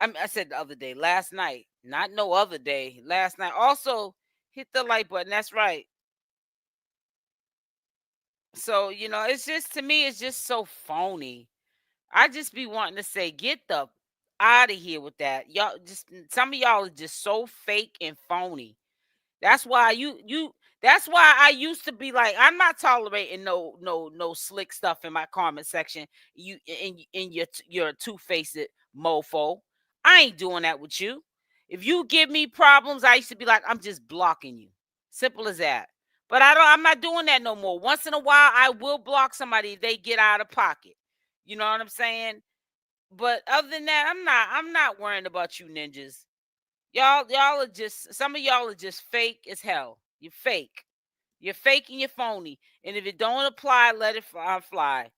[SPEAKER 1] I said the other day. Last night. Not no other day. Last night. Also, hit the like button. That's right. So, it's just, to me, it's just so phony. I just be wanting to say, get the out of here with that. Y'all some of y'all are just so fake and phony. That's why that's why I used to be like, I'm not tolerating no slick stuff in my comment section. You in your two-faced mofo. I ain't doing that with you. If you give me problems, I used to be like, I'm just blocking you. Simple as that. But I'm not doing that no more. Once in a while, I will block somebody if they get out of pocket. You know what I'm saying? But other than that, I'm not worrying about you ninjas. Y'all are just, some of y'all are just fake as hell. You're fake. You're fake and you're phony. And if it don't apply, let it fly.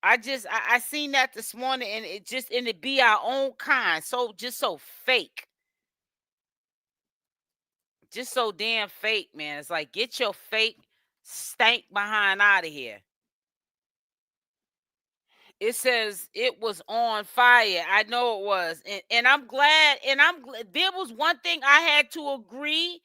[SPEAKER 1] I seen that this morning, and it be our own kind. So just so fake. Just so damn fake, man. It's like, get your fake stank behind out of here. It says it was on fire. I know it was. And I'm glad. There was one thing I had to agree,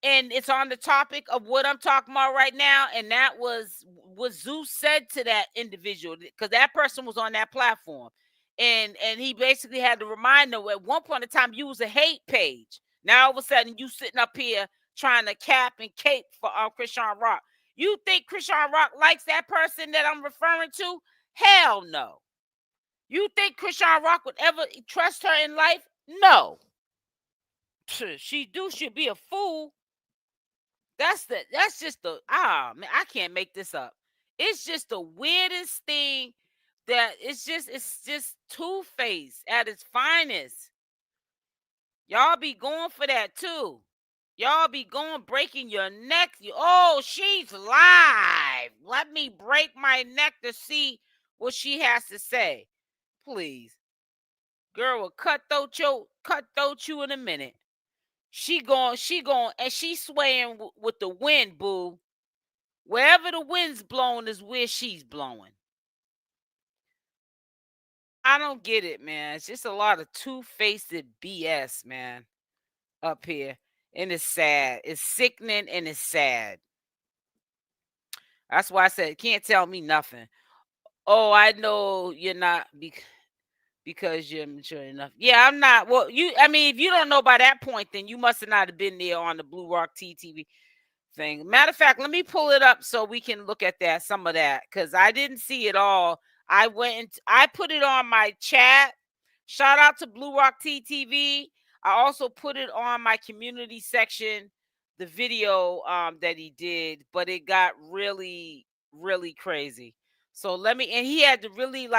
[SPEAKER 1] and it's on the topic of what I'm talking about right now. And that was what Zeus said to that individual, because that person was on that platform. And he basically had to remind them, at one point in time, you was a hate page. Now all of a sudden you sitting up here trying to cap and cape for Chrisean Rock. You think Chrisean Rock likes that person that I'm referring to? Hell no. You think Chrisean Rock would ever trust her in life? No. She'd be a fool. That's just the man, I can't make this up. It's just the weirdest thing that it's just Two-Face at its finest. Y'all be going for that too. Y'all be going breaking your neck. Oh, she's live. Let me break my neck to see what she has to say. Please. Girl will cut you in a minute. She going, and she's swaying with the wind, boo. Wherever the wind's blowing is where she's blowing. I don't get it, man. It's just a lot of two-faced BS, man, up here. And it's sad. It's sickening and it's sad. That's why I said, can't tell me nothing. Oh, I know you're not because you're mature enough. Yeah, I'm not. Well, I mean, if you don't know by that point, then you must have not have been there on the Blue Rock TV thing. Matter of fact, let me pull it up so we can look at that, some of that, because I didn't see it all. I put it on my chat. Shout out to Blue Rock TV. I also put it on my community section, the video that he did, but it got really, really crazy. So and he had to really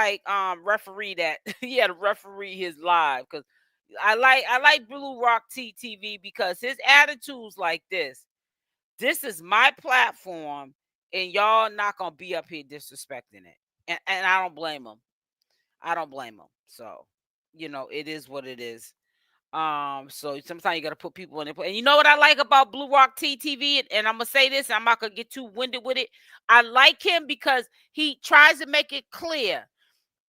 [SPEAKER 1] referee that. He had to referee his live, because I like Blue Rock TV because his attitude's like this. This is my platform, and y'all not gonna be up here disrespecting it. And I don't blame him. So, it is what it is. So sometimes you gotta put people in it. And you know what I like about Blue Rock TV, and I'm gonna say this, I'm not gonna get too winded with it. I like him because he tries to make it clear.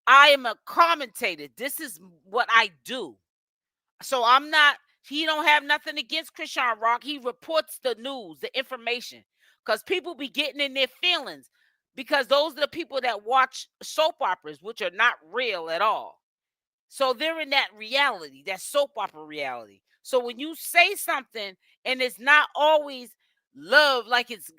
[SPEAKER 1] I am a commentator. This is what I do. So he don't have nothing against Chrisean Rock. He reports the news, the information, because people be getting in their feelings, because those are the people that watch soap operas, which are not real at all. So they're in that reality, that soap opera reality. So when you say something and it's not always love, like it's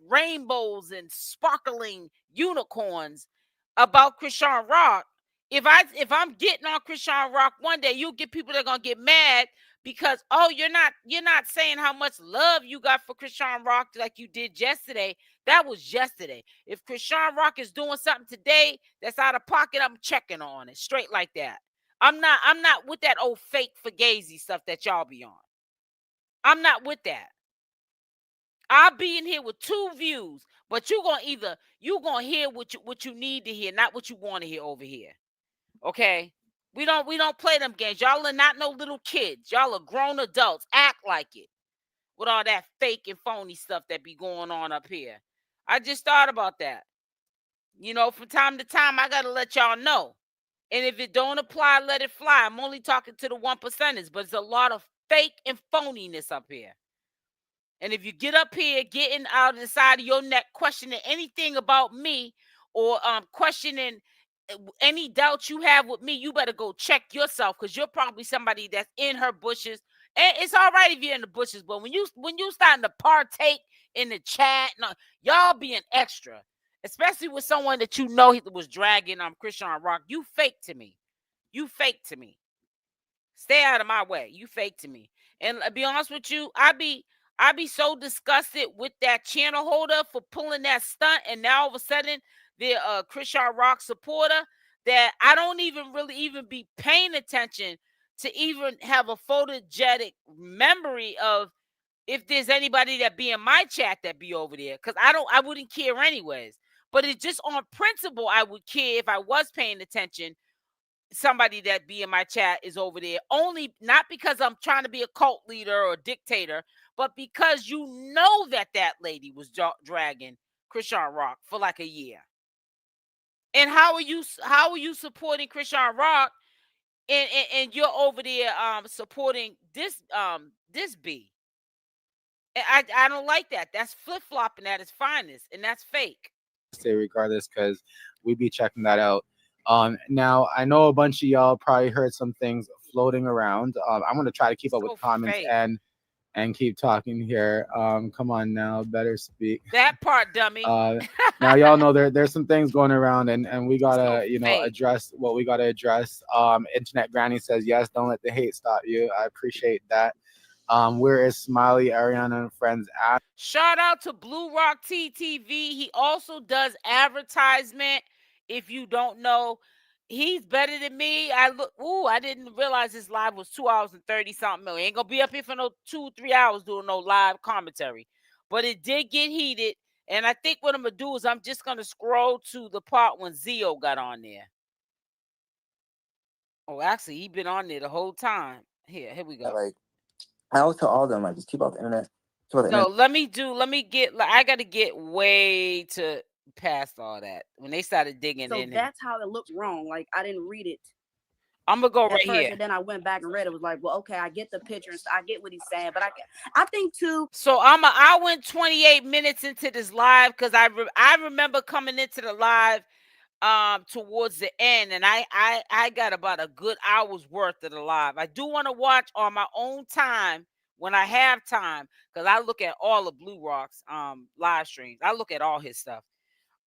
[SPEAKER 1] rainbows and sparkling unicorns about Chrisean Rock. If I'm getting on Chrisean Rock one day, you'll get people that are gonna get mad because you're not saying how much love you got for Chrisean Rock like you did yesterday. That was yesterday. If Chrisean Rock is doing something today that's out of pocket, I'm checking on it straight like that. I'm not with that old fake fugazi stuff that y'all be on. I'm not with that. I'll be in here with two views, but you're gonna hear what you need to hear, not what you want to hear over here. Okay? We don't play them games. Y'all are not no little kids. Y'all are grown adults. Act like it. With all that fake and phony stuff that be going on up here. I just thought about that. From time to time, I got to let y'all know. And if it don't apply, let it fly. I'm only talking to the 1%ers, but it's a lot of fake and phoniness up here. And if you get up here, getting out of the side of your neck, questioning anything about me, or questioning any doubts you have with me, you better go check yourself, because you're probably somebody that's in her bushes. And it's all right if you're in the bushes, but when you starting to partake in the chat, y'all being extra, especially with someone that he was dragging Chrisean Rock. You fake to me. Stay out of my way. You fake to me. And to be honest with you, I be so disgusted with that channel holder for pulling that stunt, and now all of a sudden they're a Chrisean Rock supporter, that I don't even be paying attention to even have a photogenic memory of if there's anybody that be in my chat that be over there, because I wouldn't care anyways. But it's just on principle I would care if I was paying attention. Somebody that be in my chat is over there, only not because I'm trying to be a cult leader or a dictator, but because that lady was dragging Chrisean Rock for like a year. And how are you supporting Chrisean Rock, and you're over there supporting this B? I don't like that. That's flip-flopping at its finest, and that's fake.
[SPEAKER 5] Say regardless, because we be checking that out. Now I know a bunch of y'all probably heard some things floating around. I'm gonna try to keep up with comments and keep talking here. Come on now, better speak.
[SPEAKER 1] That part, dummy.
[SPEAKER 5] Now y'all know there's some things going around, and we gotta address what we gotta address. Internet Granny says yes, don't let the hate stop you. I appreciate that. Where is Smiley, Ariana, and friends at?
[SPEAKER 1] Shout out to Blue Rock TTV. He also does advertisement. If you don't know, he's better than me. I didn't realize this live was 2 hours and 30 something minutes. Ain't gonna be up here for no 2-3 hours doing no live commentary. But it did get heated. And I think what I'm gonna do is I'm just gonna scroll to the part when Zio got on there. Oh, actually, he been on there the whole time. Here we go.
[SPEAKER 6] Like, I always tell all of them, like, just keep off the internet.
[SPEAKER 1] No, let me get. I gotta get way to past all that when they started digging
[SPEAKER 7] so
[SPEAKER 1] in.
[SPEAKER 7] So that's how it looked wrong. Like I didn't read it.
[SPEAKER 1] I'm gonna go right here.
[SPEAKER 7] And then I went back and read it. It was like, well, okay, I get the picture. I get what he's saying, but I think too.
[SPEAKER 1] So I went 28 minutes into this live because I remember coming into the live towards the end, and I got about a good hour's worth of the live. I do want to watch on my own time when I have time, because I look at all of Blue Rock's live streams. I look at all his stuff.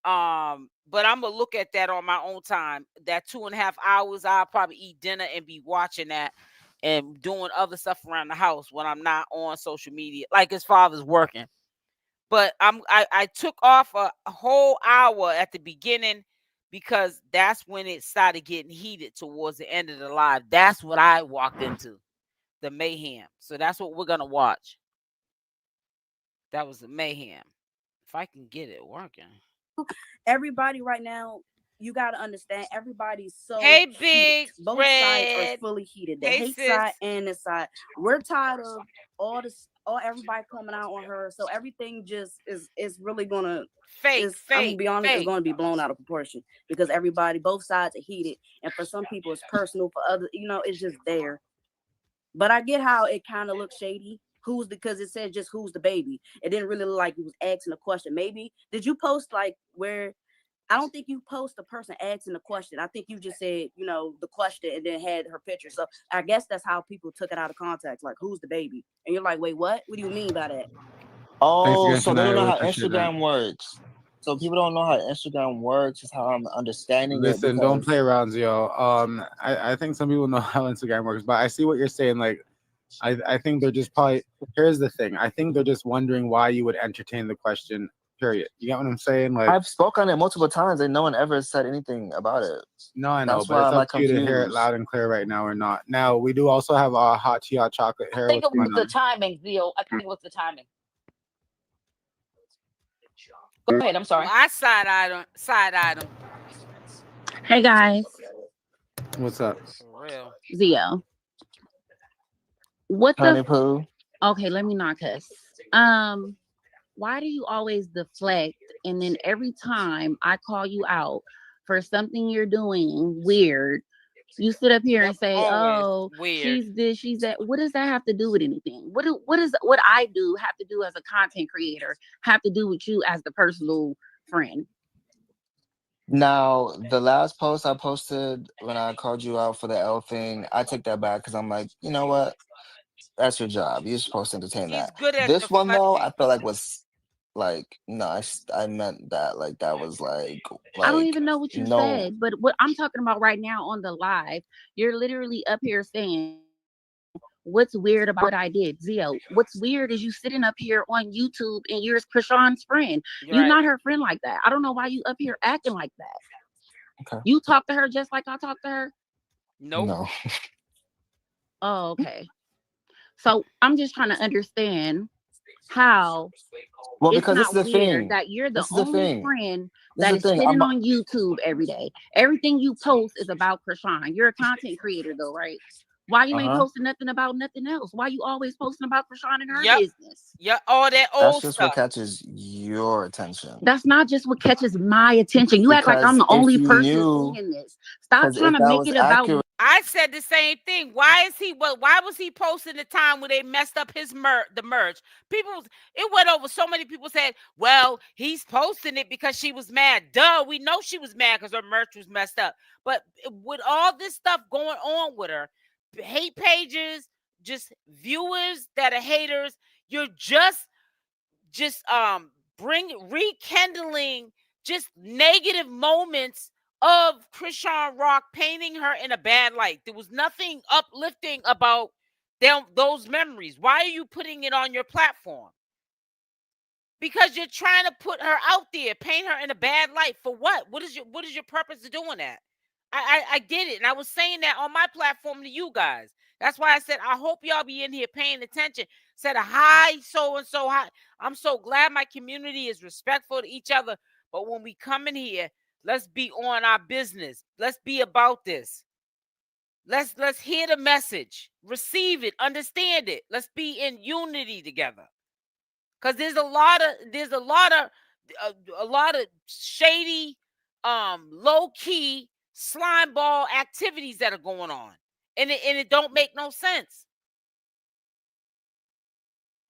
[SPEAKER 1] But I'm gonna look at that on my own time. That 2.5 hours, I'll probably eat dinner and be watching that and doing other stuff around the house when I'm not on social media, like his father's working. But I took off a whole hour at the beginning because that's when it started getting heated towards the end of the live. That's what I walked into, the mayhem. So that's what we're gonna watch. That was the mayhem. If I can get it working.
[SPEAKER 7] Everybody right now, you got to understand, everybody's so
[SPEAKER 1] big
[SPEAKER 7] heated. Both
[SPEAKER 1] red.
[SPEAKER 7] sides are fully heated. The hate side and the side. We're tired of all everybody coming out on her. So everything just is really gonna
[SPEAKER 1] fake.
[SPEAKER 7] I'm gonna be honest, it's gonna be blown out of proportion because both sides are heated, and for some people it's personal. For others, it's just there. But I get how it kind of looks shady. Because it said just who's the baby. It didn't really look like he was asking a question. Maybe did you post like where? I don't think you post the person asking the question. I think you just said, the question and then had her picture. So I guess that's how people took it out of context. Like, who's the baby? And you're like, wait, what? What do you mean by that?
[SPEAKER 6] Oh, so they don't know how Instagram works. So people don't know how Instagram works. Is how I'm understanding it.
[SPEAKER 5] Listen, don't play around, yo. I think some people know how Instagram works, but I see what you're saying. Like, I think they're just probably. Here's the thing. I think they're just wondering why you would entertain the question. Period. You get what I'm saying? Like,
[SPEAKER 6] I've spoken on it multiple times and no one ever said anything about it.
[SPEAKER 5] No, I know, but it's up to you to hear it loud and clear right now or not. Now we do also have our hot tea, hot chocolate here.
[SPEAKER 8] I think it was the timing, Zio. I think it was the timing. Go ahead. I'm sorry.
[SPEAKER 1] I side item.
[SPEAKER 9] Hey guys.
[SPEAKER 5] What's up?
[SPEAKER 1] For real.
[SPEAKER 9] Zio. What
[SPEAKER 6] Honey
[SPEAKER 9] the?
[SPEAKER 6] Pooh.
[SPEAKER 9] Okay, let me not cuss. Why do you always deflect? And then every time I call you out for something you're doing weird, you sit up here and say, "Oh,
[SPEAKER 1] weird.
[SPEAKER 9] She's this, she's that." What does that have to do with anything? What I do have to do as a content creator have to do with you as the personal friend?
[SPEAKER 6] Now, the last post I posted when I called you out for the L thing, I take that back because I'm like, you know what? That's your job. You're supposed to entertain that. This one though, I feel like was like, no, I meant that. Like that was like
[SPEAKER 9] I don't even know what you said, but what I'm talking about right now on the live, you're literally up here saying, what's weird about what I did? Zio, what's weird is you sitting up here on YouTube and you're Chrisean's friend. You're not her friend like that. I don't know why you up here acting like that.
[SPEAKER 6] Okay.
[SPEAKER 9] You talk to her just like I talk to her?
[SPEAKER 1] Nope.
[SPEAKER 6] No.
[SPEAKER 9] Oh, okay. So I'm just trying to understand how
[SPEAKER 6] because
[SPEAKER 9] it's
[SPEAKER 6] this is
[SPEAKER 9] not
[SPEAKER 6] the
[SPEAKER 9] weird
[SPEAKER 6] thing.
[SPEAKER 9] that you're the
[SPEAKER 6] This is the
[SPEAKER 9] only
[SPEAKER 6] thing.
[SPEAKER 9] friend
[SPEAKER 6] This
[SPEAKER 9] that
[SPEAKER 6] is
[SPEAKER 9] is
[SPEAKER 6] the thing.
[SPEAKER 9] sitting on YouTube every day. Everything you post is about Chrisean. You're a content creator though, right? Why you ain't posting nothing about nothing else? Why you always posting about Chrisean and her business?
[SPEAKER 1] Yeah, all that old
[SPEAKER 6] That's
[SPEAKER 1] stuff.
[SPEAKER 6] just what catches your attention.
[SPEAKER 9] That's not just what catches my attention. You act like I'm the only person seeing this. Stop trying to make it about.
[SPEAKER 1] I said the same thing. Why was he posting the time when they messed up his the merch? It went over. So many people said, well, he's posting it because she was mad. Duh, we know she was mad because her merch was messed up. But with all this stuff going on with her, hate pages, just viewers that are haters, you're just rekindling just negative moments of Chrisean Rock, painting her in a bad light. There was nothing uplifting about those memories? Why are you putting it on your platform? Because you're trying to put her out there, paint her in a bad light. For what? What is your purpose of doing that? I did it, and I was saying that on my platform to you guys. That's why I said I hope y'all be in here paying attention. Said a hi, so and so hi. I'm so glad my community is respectful to each other. But when we come in here, let's be on our business. Let's be about this. Let's hear the message, receive it, understand it. Let's be in unity together. Because there's a lot of shady, low key slime ball activities that are going on, and it don't make no sense.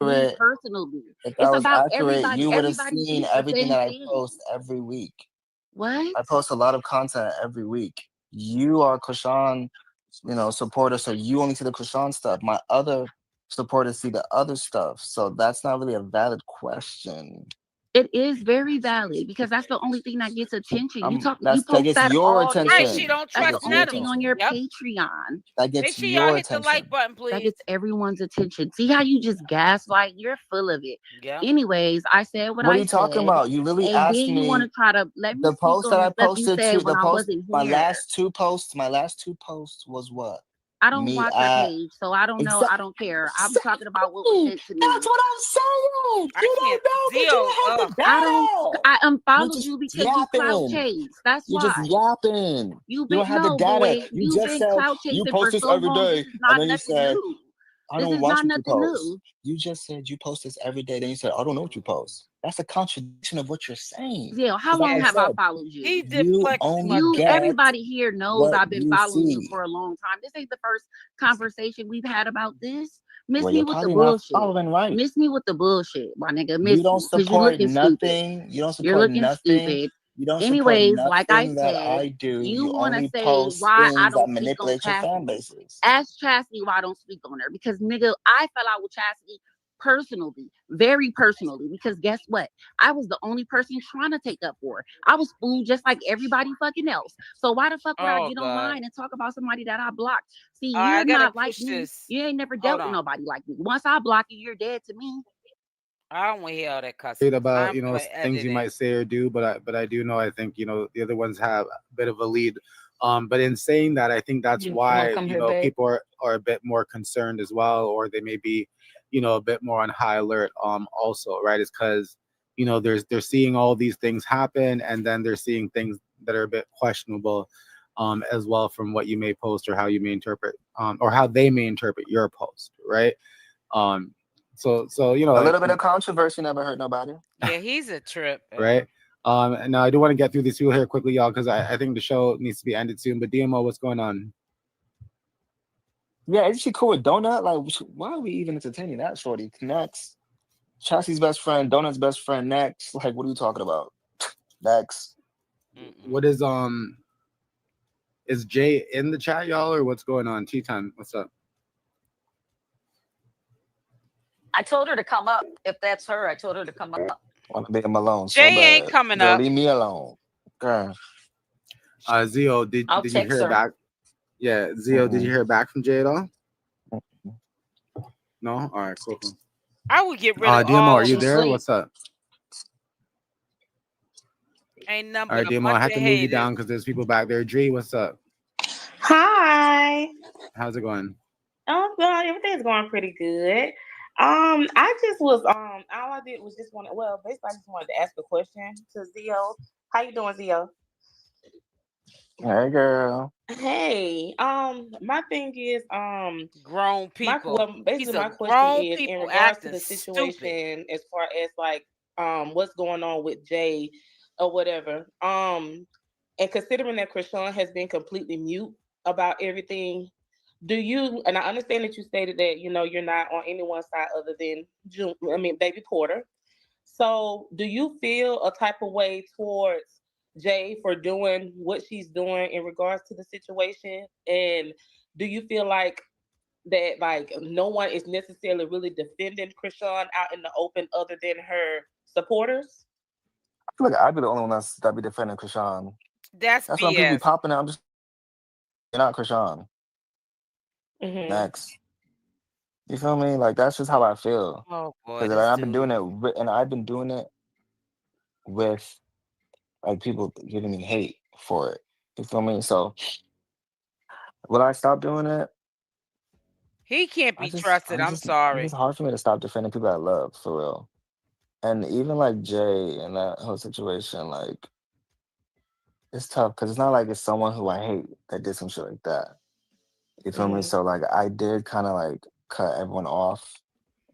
[SPEAKER 9] Personally,
[SPEAKER 6] if that was accurate, you would have seen everything that I post every week.
[SPEAKER 9] What?
[SPEAKER 6] I post a lot of content every week. You are Chrisean, supporter, so you only see the Chrisean stuff. My other supporters see the other stuff, so that's not really a valid question.
[SPEAKER 9] It is very valid because that's the only thing that gets attention. You post that
[SPEAKER 6] your
[SPEAKER 9] all
[SPEAKER 6] attention.
[SPEAKER 9] day.
[SPEAKER 1] Right, she don't trust
[SPEAKER 9] that's the only thing on your Patreon.
[SPEAKER 6] That gets
[SPEAKER 1] Make sure
[SPEAKER 6] your
[SPEAKER 1] y'all
[SPEAKER 6] attention.
[SPEAKER 1] hit the like button, please.
[SPEAKER 9] That gets everyone's attention. See how you just gaslight? You're full of it.
[SPEAKER 1] Yeah.
[SPEAKER 9] Anyways, I said what
[SPEAKER 6] are
[SPEAKER 9] I
[SPEAKER 6] you talking
[SPEAKER 9] said,
[SPEAKER 6] about? You literally
[SPEAKER 9] and
[SPEAKER 6] asked
[SPEAKER 9] then
[SPEAKER 6] me.
[SPEAKER 9] You want to try to let me
[SPEAKER 6] the
[SPEAKER 9] speak
[SPEAKER 6] post
[SPEAKER 9] on
[SPEAKER 6] that I
[SPEAKER 9] the stuff you
[SPEAKER 6] posted
[SPEAKER 9] said
[SPEAKER 6] to
[SPEAKER 9] when I wasn't
[SPEAKER 6] my
[SPEAKER 9] here.
[SPEAKER 6] last two posts was what?
[SPEAKER 9] I don't watch your page, so I don't know. I don't care. I'm talking about what was sent to me.
[SPEAKER 6] That's what I'm saying. You don't know because you have the data.
[SPEAKER 9] I unfollowed you because you clout chase. That's
[SPEAKER 6] You're
[SPEAKER 9] why.
[SPEAKER 6] just yapping.
[SPEAKER 9] You
[SPEAKER 6] don't have the data.
[SPEAKER 9] Boy,
[SPEAKER 6] You just
[SPEAKER 9] been
[SPEAKER 6] said
[SPEAKER 9] clout chasing
[SPEAKER 6] you post
[SPEAKER 9] for
[SPEAKER 6] this
[SPEAKER 9] so
[SPEAKER 6] every
[SPEAKER 9] long.
[SPEAKER 6] day,
[SPEAKER 9] This is not
[SPEAKER 6] and then you
[SPEAKER 9] nothing
[SPEAKER 6] said,
[SPEAKER 9] new.
[SPEAKER 6] I
[SPEAKER 9] This
[SPEAKER 6] don't
[SPEAKER 9] is
[SPEAKER 6] watch
[SPEAKER 9] not
[SPEAKER 6] what you
[SPEAKER 9] nothing
[SPEAKER 6] post.
[SPEAKER 9] new.
[SPEAKER 6] You just said you post this every day. Then you said, I don't know what you post. That's a contradiction of what you're saying.
[SPEAKER 9] Yeah, how long have I followed you? Everybody here knows I've been following you for a long time. This ain't the first conversation we've had about this. Miss me with the bullshit.
[SPEAKER 6] Right.
[SPEAKER 9] Miss me with the bullshit, my nigga.
[SPEAKER 6] You don't support nothing. You don't support nothing.
[SPEAKER 9] Stupid.
[SPEAKER 6] You don't
[SPEAKER 9] Anyways,
[SPEAKER 6] support
[SPEAKER 9] like I
[SPEAKER 6] nothing
[SPEAKER 9] said,
[SPEAKER 6] that I do.
[SPEAKER 9] you want to
[SPEAKER 6] only
[SPEAKER 9] say
[SPEAKER 6] post
[SPEAKER 9] why I
[SPEAKER 6] things
[SPEAKER 9] don't
[SPEAKER 6] that
[SPEAKER 9] speak on
[SPEAKER 6] manipulate your fan
[SPEAKER 9] Chastity.
[SPEAKER 6] bases.
[SPEAKER 9] Ask Chastity why I don't speak on her. Because, nigga, I fell out with Chastity personally, very personally. Because guess what? I was the only person trying to take up for her. I was fooled just like everybody fucking else. So why the fuck would I get online and talk about somebody that I blocked? See, you're not like me. You ain't never dealt with nobody like me. Once I block you, you're dead to me.
[SPEAKER 1] I don't want to hear all that cussing.
[SPEAKER 5] About things you might say or do, but I do know I think the other ones have a bit of a lead. But in saying that, I think that's why people are a bit more concerned as well, or they may be a bit more on high alert. Also, right, is because they're seeing all these things happen, and then they're seeing things that are a bit questionable, as well from what you may post or how you may interpret, or how they may interpret your post, right? So a
[SPEAKER 6] little bit of controversy never hurt nobody.
[SPEAKER 1] Yeah, he's a trip,
[SPEAKER 5] right? Now I do want to get through these people here quickly, y'all, because I think the show needs to be ended soon. But DMO, what's going on?
[SPEAKER 6] Yeah, isn't she cool with Donut? Like, why are we even entertaining that shorty? Next, Chasty's best friend, Donut's best friend. Next, like, what are you talking about? Next,
[SPEAKER 5] what is Jay in the chat, y'all, or what's going on? Tea time, what's up?
[SPEAKER 8] I told her to come up. If that's her, I told her to come up.
[SPEAKER 6] I want to leave him alone.
[SPEAKER 1] Jay ain't coming up.
[SPEAKER 6] Leave me alone. Girl.
[SPEAKER 5] Zio, did you hear back? Yeah, Zio, did you hear back from Jay at all? No? All right, cool.
[SPEAKER 1] I would get rid of
[SPEAKER 5] DMO,
[SPEAKER 1] all
[SPEAKER 5] are you there?
[SPEAKER 8] Sleep.
[SPEAKER 5] What's up?
[SPEAKER 1] Ain't nothing.
[SPEAKER 5] All right, DMO, I have to move you down because there's people back there. Dree, what's up?
[SPEAKER 10] Hi.
[SPEAKER 5] How's it going?
[SPEAKER 10] Oh, well, everything's going pretty good. I just was all I did was just basically I just wanted to ask a question to Zio. How you doing, Zio?
[SPEAKER 6] Hey, girl.
[SPEAKER 10] Hey, my thing is
[SPEAKER 1] grown people.
[SPEAKER 10] Basically my question is in regards to the situation as far as like what's going on with Jay or whatever. And considering that Chrisean has been completely mute about everything. Do you, and I understand that you stated that, you're not on anyone's side other than Baby Porter. So do you feel a type of way towards Jay for doing what she's doing in regards to the situation? And do you feel like that, like, no one is necessarily really defending Chrisean out in the open other than her supporters?
[SPEAKER 6] I feel like I'd be the only one that be defending Chrisean.
[SPEAKER 1] That's
[SPEAKER 6] when people be popping out. You're not Chrisean.
[SPEAKER 10] Mm-hmm.
[SPEAKER 6] Next. You feel me? Like that's just how I feel.
[SPEAKER 1] Oh boy,
[SPEAKER 6] Because I've been doing it, and I've been doing it with like people giving me hate for it. You feel me? So will I stop doing it?
[SPEAKER 1] He can't be trusted. I'm sorry.
[SPEAKER 6] It's hard for me to stop defending people I love, for real. And even like Jay and that whole situation, like it's tough because it's not like it's someone who I hate that did some shit like that. You feel me? So like I did kind of like cut everyone off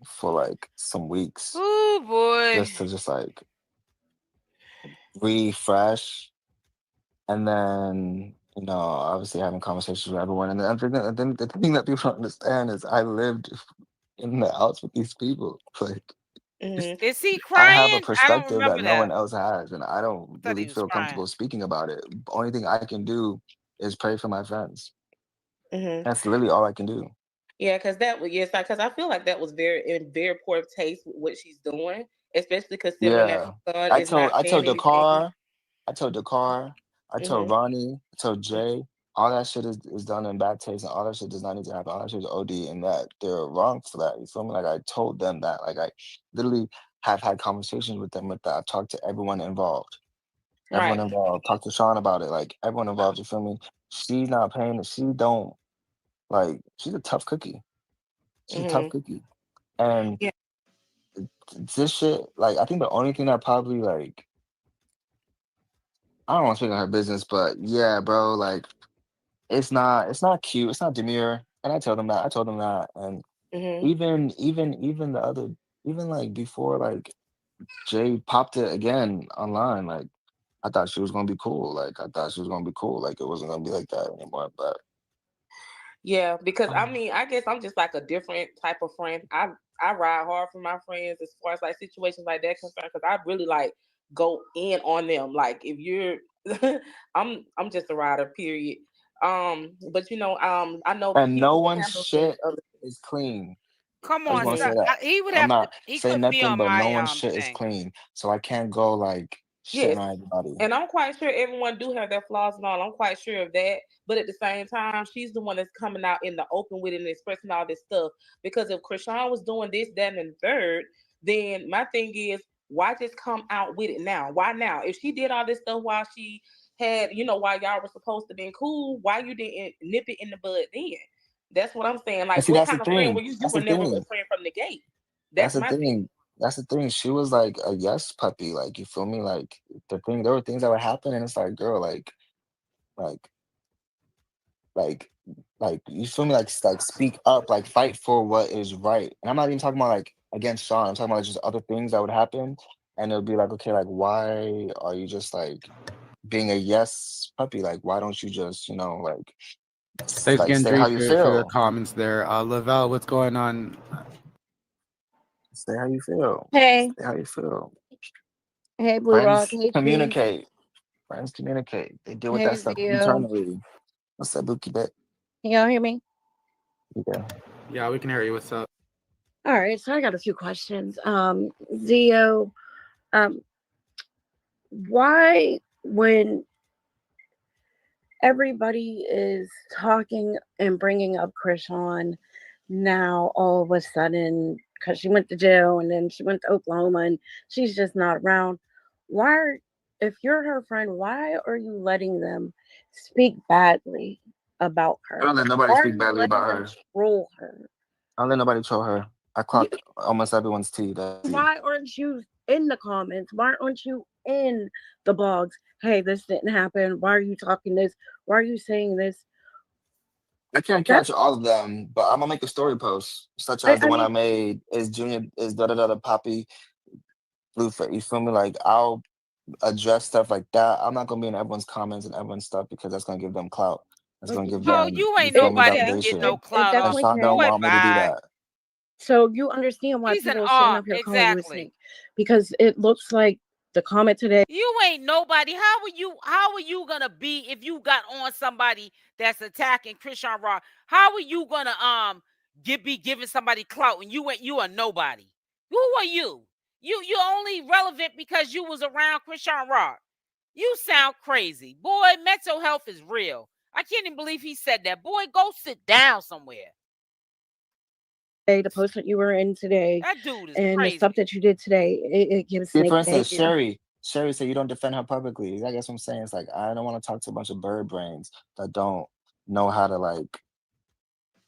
[SPEAKER 6] for like some weeks.
[SPEAKER 1] Oh boy.
[SPEAKER 6] Just to like refresh. And then, you know, obviously having conversations with everyone. And then the thing that people don't understand is I lived in the house with these people. Like,
[SPEAKER 1] is he
[SPEAKER 6] I have a
[SPEAKER 1] crying? I don't
[SPEAKER 6] perspective that
[SPEAKER 1] remember
[SPEAKER 6] no one
[SPEAKER 1] that.
[SPEAKER 6] else has, and I don't really feel comfortable speaking about it. The only thing I can do is pray for my friends. That's literally all I can do.
[SPEAKER 10] Yeah, because because I feel like that was in very poor taste with what she's doing, especially considering that her son is not
[SPEAKER 6] I
[SPEAKER 10] saying
[SPEAKER 6] told
[SPEAKER 10] anything.
[SPEAKER 6] I told Ronny, I told Jay, all that shit is done in bad taste, and all that shit does not need to happen. All that shit is OD, and that they're wrong for that. You feel me? Like I told them that. Like I literally have had conversations with them with that. I've talked to everyone involved. Everyone involved. Talked to Sean about it. Like everyone involved. You feel me? She's not paying it. She don't like. She's a tough cookie. She's a tough cookie, and this shit. Like I think the only thing that probably like. I don't want to speak on her business, but yeah, bro, like it's not cute, it's not demure. And I told them that. And even the other even like before like Jay popped it again online, like I thought she was gonna be cool. Like I thought she was gonna be cool. Like it wasn't gonna be like that anymore. But
[SPEAKER 10] yeah, because I mean, I guess I'm just like a different type of friend. I ride hard for my friends as far as like situations like that concerned, because I really like go in on them. Like if you're, I'm just a rider. Period. But you know, I know
[SPEAKER 6] and no
[SPEAKER 10] people
[SPEAKER 6] one's
[SPEAKER 10] handle things.
[SPEAKER 6] shit is clean.
[SPEAKER 1] Come
[SPEAKER 6] I just
[SPEAKER 1] on,
[SPEAKER 6] want to say that.
[SPEAKER 1] he would
[SPEAKER 6] I'm
[SPEAKER 1] have to.
[SPEAKER 6] not
[SPEAKER 1] He
[SPEAKER 6] saying
[SPEAKER 1] couldn't be
[SPEAKER 6] nothing,
[SPEAKER 1] on
[SPEAKER 6] but no
[SPEAKER 1] my
[SPEAKER 6] one's shit is
[SPEAKER 1] thing.
[SPEAKER 6] clean. So I can't go like shitting on everybody.
[SPEAKER 10] And I'm quite sure everyone do have their flaws and all. I'm quite sure of that. But at the same time, she's the one that's coming out in the open with it and expressing all this stuff. Because if Chrisean was doing this, that, and the third, then my thing is, why just come out with it now? Why now? If she did all this stuff while she had, you know, while y'all were supposed to be cool, why you didn't nip it in the bud then? That's what I'm saying. Like,
[SPEAKER 6] See,
[SPEAKER 10] what
[SPEAKER 6] that's the
[SPEAKER 10] kind of friend were
[SPEAKER 6] thing.
[SPEAKER 10] you? You
[SPEAKER 6] That's
[SPEAKER 10] were
[SPEAKER 6] the
[SPEAKER 10] never a
[SPEAKER 6] thing.
[SPEAKER 10] friend from the gate.
[SPEAKER 6] That's
[SPEAKER 10] That's
[SPEAKER 6] the
[SPEAKER 10] my
[SPEAKER 6] thing.
[SPEAKER 10] thing.
[SPEAKER 6] That's the thing. She was like a yes puppy. Like you feel me? Like there were things that would happen, and it's like, girl, like, like, you feel me? Like speak up, like fight for what is right. And I'm not even talking about like against Sean. I'm talking about just other things that would happen, and it'll be like, okay, like why are you just like being a yes puppy? Like why don't you just like
[SPEAKER 5] Thanks again,
[SPEAKER 6] say how
[SPEAKER 5] Dree,
[SPEAKER 6] you
[SPEAKER 5] for your
[SPEAKER 6] feel?
[SPEAKER 5] comments there. Lavelle, what's going on?
[SPEAKER 6] Say how you feel.
[SPEAKER 9] Hey.
[SPEAKER 6] Say how you feel.
[SPEAKER 9] Hey, Blue Rock.
[SPEAKER 6] Friends
[SPEAKER 9] Hey,
[SPEAKER 6] communicate. Friends communicate. They deal with
[SPEAKER 9] hey,
[SPEAKER 6] that stuff
[SPEAKER 9] Zio.
[SPEAKER 6] internally. What's up, Bookie Bet?
[SPEAKER 9] Can y'all hear me?
[SPEAKER 6] Yeah.
[SPEAKER 5] Yeah, we can hear you. What's up?
[SPEAKER 9] All right, so I got a few questions. Zio, why when everybody is talking and bringing up Chrisean now all of a sudden, because she went to jail and then she went to Oklahoma and she's just not around, if you're her friend, why are you letting them speak badly about her?
[SPEAKER 6] I don't let nobody speak badly about her.
[SPEAKER 9] Troll her.
[SPEAKER 6] I don't let nobody troll her. I clock almost everyone's tea.
[SPEAKER 9] Why aren't you in the comments? Why aren't you in the blogs? Hey, this didn't happen. Why are you talking this? Why are you saying this?
[SPEAKER 6] I can't catch all of them, but I'm gonna make a story post, such as the one I made. Is Junior is Poppy Blueface? You feel me? Like I'll address stuff like that. I'm not gonna be in everyone's comments and everyone's stuff because that's gonna give them clout. That's gonna give them.
[SPEAKER 1] You ain't nobody
[SPEAKER 6] validation.
[SPEAKER 1] get no clout off.
[SPEAKER 6] Sean don't want me to do that.
[SPEAKER 9] So you understand why people are sitting up here calling you a snake, because it looks like the comment today.
[SPEAKER 1] You ain't nobody. How are you gonna be if you got on somebody that's attacking Chrisean Rock? How are you gonna be giving somebody clout and you are nobody? Who are you? You're only relevant because you was around Chrisean Rock. You sound crazy. Boy, mental health is real. I can't even believe he said that. Boy, go sit down somewhere.
[SPEAKER 7] The post that you were in today,
[SPEAKER 1] that dude is
[SPEAKER 7] and
[SPEAKER 1] crazy.
[SPEAKER 7] the stuff that you did today, it gives
[SPEAKER 6] See,
[SPEAKER 7] snake
[SPEAKER 6] for instance,
[SPEAKER 7] behavior.
[SPEAKER 6] Sherry said you don't defend her publicly. I guess what I'm saying is like I don't want to talk to a bunch of bird brains that don't know how to like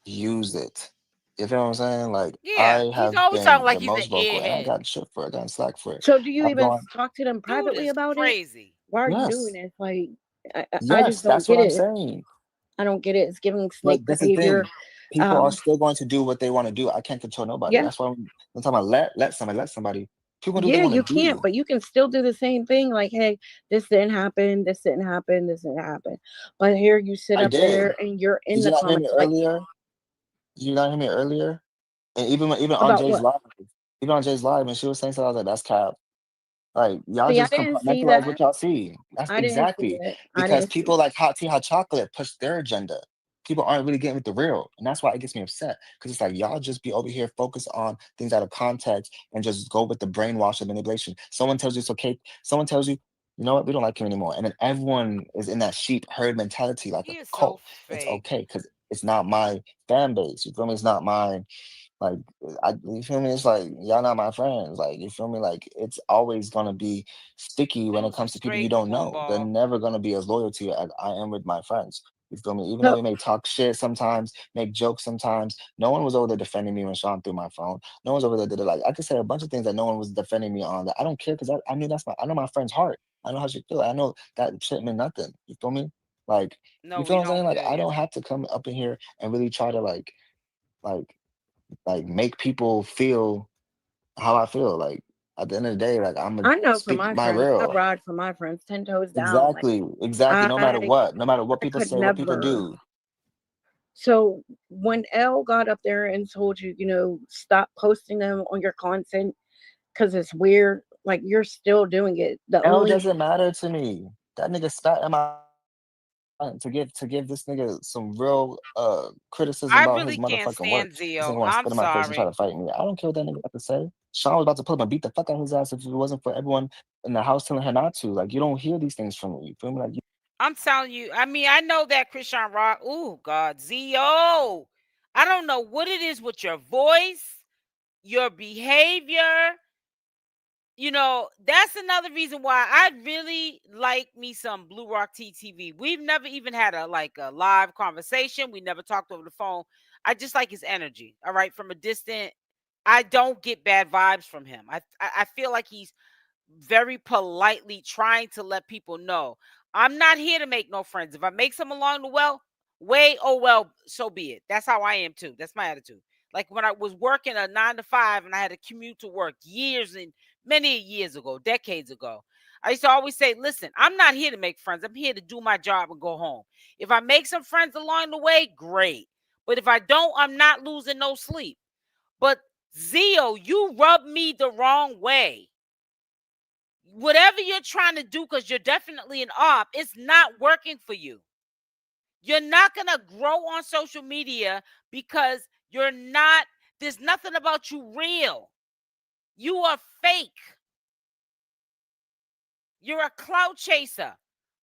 [SPEAKER 6] use it. You feel what I'm saying? Like
[SPEAKER 1] Yeah,
[SPEAKER 6] I
[SPEAKER 1] he's
[SPEAKER 6] have
[SPEAKER 1] always talking
[SPEAKER 6] been
[SPEAKER 1] like
[SPEAKER 6] the
[SPEAKER 1] he's an
[SPEAKER 6] most vocal, and I
[SPEAKER 1] airhead.
[SPEAKER 6] got shit for it, I got slack for it.
[SPEAKER 7] So do you
[SPEAKER 6] I'm
[SPEAKER 7] even
[SPEAKER 6] going,
[SPEAKER 7] talk to them
[SPEAKER 1] Dude
[SPEAKER 7] privately
[SPEAKER 1] is
[SPEAKER 7] about
[SPEAKER 1] crazy.
[SPEAKER 7] it? Why are you
[SPEAKER 6] yes,
[SPEAKER 7] doing this? Like, I
[SPEAKER 6] yes,
[SPEAKER 7] just don't
[SPEAKER 6] that's what
[SPEAKER 7] get
[SPEAKER 6] I'm
[SPEAKER 7] it.
[SPEAKER 6] saying.
[SPEAKER 7] I don't get it. It's giving
[SPEAKER 6] But
[SPEAKER 7] snake
[SPEAKER 6] that's the
[SPEAKER 7] behavior.
[SPEAKER 6] thing. People are still going to do what they want to do. I can't control nobody.
[SPEAKER 7] Yeah.
[SPEAKER 6] That's why I'm talking about let somebody. People do what
[SPEAKER 7] Yeah,
[SPEAKER 6] they want
[SPEAKER 7] you
[SPEAKER 6] to
[SPEAKER 7] can't,
[SPEAKER 6] do.
[SPEAKER 7] but you can still do the same thing. Like, hey, this didn't happen, this didn't happen, this didn't happen. But here you sit
[SPEAKER 6] I
[SPEAKER 7] up
[SPEAKER 6] did.
[SPEAKER 7] there and you're in
[SPEAKER 6] Did
[SPEAKER 7] the
[SPEAKER 6] you not hear me
[SPEAKER 7] comments like,
[SPEAKER 6] earlier? Did you not hear me earlier? And even on
[SPEAKER 7] about
[SPEAKER 6] Jay's
[SPEAKER 7] what?
[SPEAKER 6] live, when she was saying something, I was like, that's cap. Like y'all
[SPEAKER 7] See, I
[SPEAKER 6] just
[SPEAKER 7] didn't see
[SPEAKER 6] compartmentalize what
[SPEAKER 7] that.
[SPEAKER 6] y'all see. That's
[SPEAKER 7] I didn't see
[SPEAKER 6] exactly
[SPEAKER 7] it. I
[SPEAKER 6] because
[SPEAKER 7] didn't see
[SPEAKER 6] people
[SPEAKER 7] it.
[SPEAKER 6] like hot tea, hot chocolate push their agenda. People aren't really getting with the real, and that's why it gets me upset. Because it's like y'all just be over here focused on things out of context and just go with the brainwash and manipulation. Someone tells you it's okay. Someone tells you, you know what, we don't like him anymore, and then everyone is in that sheep herd mentality, like
[SPEAKER 1] He
[SPEAKER 6] a
[SPEAKER 1] is
[SPEAKER 6] cult.
[SPEAKER 1] so
[SPEAKER 6] It's
[SPEAKER 1] fake.
[SPEAKER 6] okay because it's not my fan base. You feel me? It's not my. Like you feel me? It's like y'all not my friends. Like you feel me? Like it's always gonna be sticky when it
[SPEAKER 1] Dude's a
[SPEAKER 6] comes to people you
[SPEAKER 1] straight
[SPEAKER 6] don't know. They're
[SPEAKER 1] cornball.
[SPEAKER 6] never gonna be as loyal to you as I am with my friends. You feel me? Even though we may talk shit sometimes, make jokes sometimes. No one was over there defending me when Sean threw my phone. No one's over there did it. Like I could say a bunch of things that no one was defending me on. That I don't care because I knew I know my friend's heart. I know how she feel. I know that shit meant nothing. You feel me? Like
[SPEAKER 1] No,
[SPEAKER 6] you
[SPEAKER 1] we
[SPEAKER 6] feel what I'm saying?
[SPEAKER 1] don't
[SPEAKER 6] Like
[SPEAKER 1] feel
[SPEAKER 6] I
[SPEAKER 1] you.
[SPEAKER 6] don't have to come up in here and really try to like make people feel how I feel. Like at the end of the day, like I'm
[SPEAKER 7] I
[SPEAKER 6] gonna
[SPEAKER 7] know for
[SPEAKER 6] speak
[SPEAKER 7] my
[SPEAKER 6] my
[SPEAKER 7] friends, I
[SPEAKER 6] real.
[SPEAKER 7] ride for my friends 10 toes down. Like,
[SPEAKER 6] Exactly. No matter what
[SPEAKER 7] I
[SPEAKER 6] people
[SPEAKER 7] could
[SPEAKER 6] say, what people
[SPEAKER 7] never.
[SPEAKER 6] do.
[SPEAKER 7] So when Elle got up there and told you, stop posting them on your content because it's weird, like you're still doing it.
[SPEAKER 6] Elle doesn't matter to me. That nigga spat in my to give this nigga some real criticism
[SPEAKER 1] I
[SPEAKER 6] about his
[SPEAKER 1] really can't
[SPEAKER 6] motherfucking work.
[SPEAKER 1] stand
[SPEAKER 6] This nigga
[SPEAKER 1] Zio.
[SPEAKER 6] want to
[SPEAKER 1] I'm
[SPEAKER 6] spit in my face and try
[SPEAKER 1] sorry.
[SPEAKER 6] to fight me. I don't care what that nigga got to say. Sean was about to pull him and beat the fuck out of his ass if it wasn't for everyone in the house telling her not to. Like you don't hear these things from me. You feel me? Like
[SPEAKER 1] I'm telling you. I mean, I know that Chrisean Rock. Oh God, Zio. I don't know what it is with your voice, your behavior. That's another reason why I really like me some Blue Rock TTV. We've never even had a live conversation. We never talked over the phone. I just like his energy. All right, from a distant, I don't get bad vibes from him. I feel like he's very politely trying to let people know I'm not here to make no friends. If I make some along the way, oh well, so be it. That's how I am too. That's my attitude. Like when I was working a 9 to 5 and I had to commute to work years and many years ago, decades ago, I used to always say, listen, I'm not here to make friends. I'm here to do my job and go home. If I make some friends along the way, great. But if I don't, I'm not losing no sleep. But Zio, you rub me the wrong way. Whatever you're trying to do, because you're definitely an op, it's not working for you. You're not going to grow on social media because there's nothing about you real. You are fake. You're a clout chaser.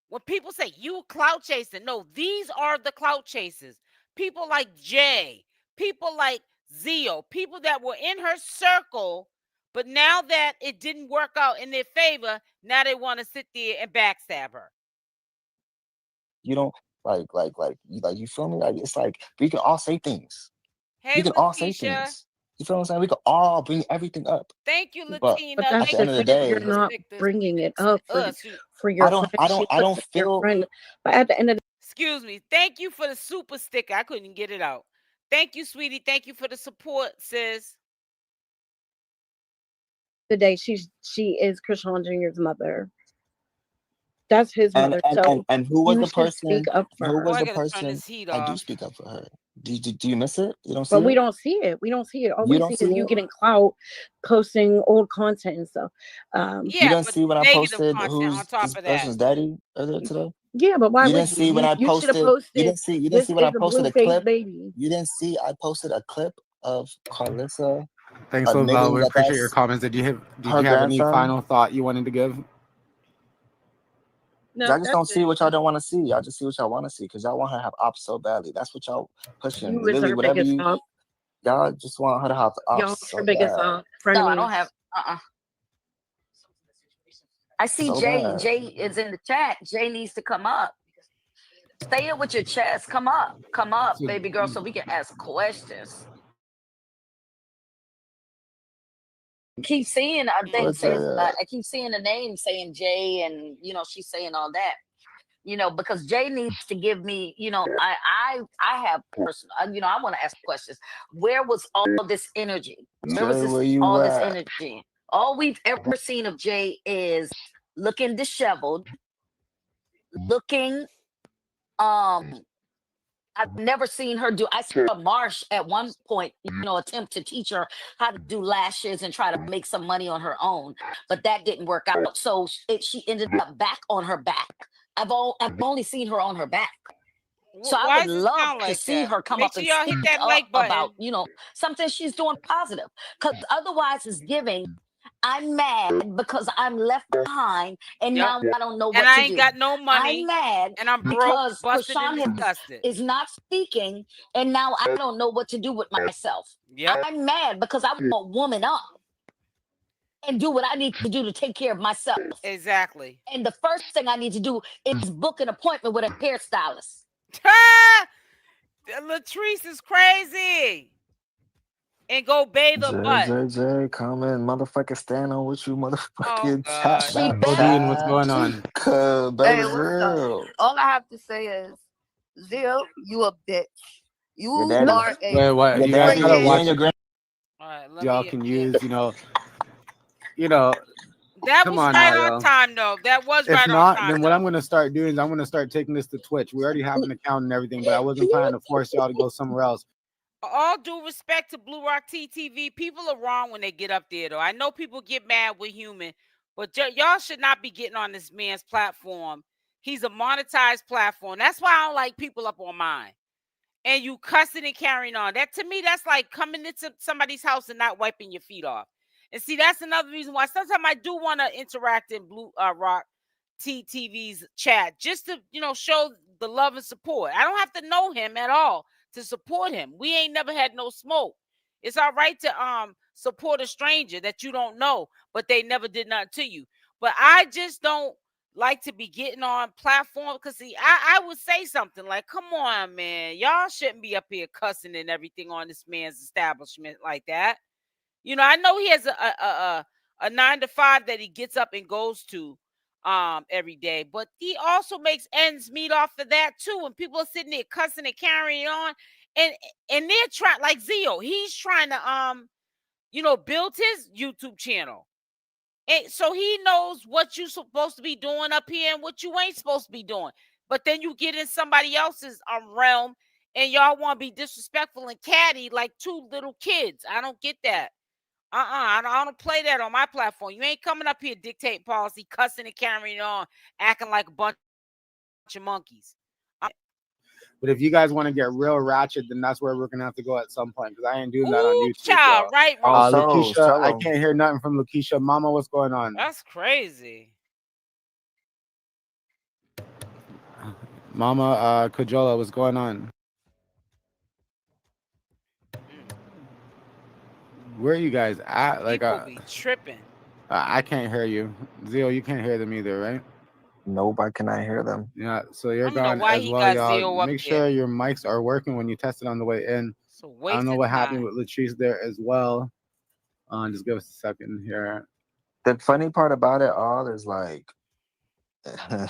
[SPEAKER 1] When people say you a clout chaser, no, these are the clout chasers. People like Jay, people like Zio, people that were in her circle, but now that it didn't work out in their favor, now they want to sit there and backstab her.
[SPEAKER 6] You don't you feel me? Like it's like we can all say things.
[SPEAKER 1] Hey,
[SPEAKER 6] we can all say
[SPEAKER 1] Letitia.
[SPEAKER 6] things. You feel what I'm saying? We can all bring everything up.
[SPEAKER 1] Thank you,
[SPEAKER 6] But
[SPEAKER 1] Latina.
[SPEAKER 7] that's
[SPEAKER 6] at the end of the day,
[SPEAKER 7] you're not bringing it up for your friend.
[SPEAKER 6] I don't feel.
[SPEAKER 7] Friend. But at the end of the
[SPEAKER 1] excuse me. Thank you for the super sticker. I couldn't get it out. Thank you, sweetie. Thank you for the support, sis.
[SPEAKER 7] The day she is Chrisean Jr.'s mother. That's his mother.
[SPEAKER 6] And who was the person?
[SPEAKER 7] Speak up for
[SPEAKER 6] who
[SPEAKER 7] her.
[SPEAKER 6] was the person? I do speak up for her. Do you miss it? You don't see it?
[SPEAKER 7] But we don't see it. We don't see it. All
[SPEAKER 6] you
[SPEAKER 7] we see is you getting clout, posting old content and stuff.
[SPEAKER 6] You didn't see when I posted who's this person's daddy earlier today?
[SPEAKER 7] Yeah, but why
[SPEAKER 6] you
[SPEAKER 7] would
[SPEAKER 6] didn't see when I posted? You didn't see. You didn't see when I posted a clip.
[SPEAKER 7] Baby.
[SPEAKER 6] You didn't see I posted a clip of Karlissa.
[SPEAKER 5] Thanks, Val. We appreciate your comments. Did you have any final thought you wanted to give?
[SPEAKER 6] No, I just don't see what y'all don't want to see. Y'all just see what y'all want to see because y'all want her to have ops so badly. That's what y'all pushing. Literally, whatever you. Y'all just want her to have the
[SPEAKER 11] Y'all,
[SPEAKER 6] ups
[SPEAKER 11] her
[SPEAKER 6] so
[SPEAKER 11] biggest
[SPEAKER 6] bad.
[SPEAKER 8] No, I
[SPEAKER 11] frenemies.
[SPEAKER 8] don't have. I see
[SPEAKER 6] So
[SPEAKER 8] Jay.
[SPEAKER 6] bad.
[SPEAKER 8] Jay is in the chat. Jay needs to come up. Stay it with your chest. Come up, baby girl, so we can ask questions. Keep seeing I keep seeing the name saying Jay, and she's saying all that. Because Jay needs to give me, I have personal, I want to ask questions. Where was all this energy? Where was
[SPEAKER 6] Jay, where you
[SPEAKER 8] all this
[SPEAKER 6] at?
[SPEAKER 8] energy? All we've ever seen of Jay is looking disheveled, looking, I've never seen her do. I saw Marsh at one point, attempt to teach her how to do lashes and try to make some money on her own, but that didn't work out. So she ended up back on her back. I've only seen her on her back. So I would love to see her come up and speak up about, something she's doing positive. Because otherwise it's giving, I'm mad because I'm left behind and now I don't know what to do.
[SPEAKER 1] And I ain't got no money.
[SPEAKER 8] I'm mad
[SPEAKER 1] and I'm broke,
[SPEAKER 8] because
[SPEAKER 1] busted, and
[SPEAKER 8] Chrisean
[SPEAKER 1] disgusted.
[SPEAKER 8] is not speaking and now I don't know what to do with myself. I'm mad because I want woman up and do what I need to do to take care of myself.
[SPEAKER 1] Exactly.
[SPEAKER 8] And the first thing I need to do is book an appointment with a hairstylist.
[SPEAKER 1] Latrice is crazy. And go bathe her butt.
[SPEAKER 6] Jay, come in, motherfucker, stand on with you, motherfucking chat.
[SPEAKER 5] Odin, what's going on?
[SPEAKER 6] Baby girl.
[SPEAKER 12] All I have to say is, Zio, you a bitch. You are a.
[SPEAKER 5] Wait, what? You guys gotta watch it. Y'all can use,
[SPEAKER 1] That
[SPEAKER 5] come
[SPEAKER 1] was
[SPEAKER 5] on
[SPEAKER 1] right
[SPEAKER 5] now,
[SPEAKER 1] on time, though. That was
[SPEAKER 5] if
[SPEAKER 1] right
[SPEAKER 5] not,
[SPEAKER 1] on time.
[SPEAKER 5] then what I'm gonna start doing is I'm gonna start taking this to Twitch. We already have an account and everything, but I wasn't planning to force y'all to go somewhere else.
[SPEAKER 1] All due respect to Blue Rock TTV, people are wrong when they get up there, though. I know people get mad, we're human, but y'all should not be getting on this man's platform. He's a monetized platform. That's why I don't like people up on mine. And you cussing and carrying on. That, to me, that's like coming into somebody's house and not wiping your feet off. And see, that's another reason why sometimes I do want to interact in Blue Rock TTV's chat, just to, show the love and support. I don't have to know him at all to support him. We ain't never had no smoke. It's all right to support a stranger that you don't know, but they never did nothing to you. But I just don't like to be getting on platform, because see, I would say something like, come on, man, y'all shouldn't be up here cussing and everything on this man's establishment like that. I know he has a 9-to-5 that he gets up and goes to every day, but he also makes ends meet off of that too. And people are sitting there cussing and carrying on, and they're trying, like Zio, he's trying to build his YouTube channel. And so he knows what you're supposed to be doing up here and what you ain't supposed to be doing. But then you get in somebody else's realm and y'all want to be disrespectful and catty like two little kids. I don't get that. I don't play that on my platform. You ain't coming up here dictating policy, cussing and carrying on, acting like a bunch of monkeys.
[SPEAKER 5] But if you guys want to get real ratchet, then that's where we're gonna have to go at some point, because I ain't doing that on YouTube.
[SPEAKER 1] Child, right,
[SPEAKER 5] Lakeisha, I can't hear nothing from Lakeisha. Mama, what's going on?
[SPEAKER 1] That's crazy.
[SPEAKER 5] Mama Kajola, what's going on? Where are you guys at? Like,
[SPEAKER 1] people be tripping.
[SPEAKER 5] I can't hear you. Zio, you can't hear them either, right?
[SPEAKER 6] Nope, I cannot hear them.
[SPEAKER 5] Yeah, so you're gone as well, y'all. Make sure your mics are working when you test it on the way in. I don't know what happened with Latrice there as well. Just give us a second here.
[SPEAKER 6] The funny part about it all is like, I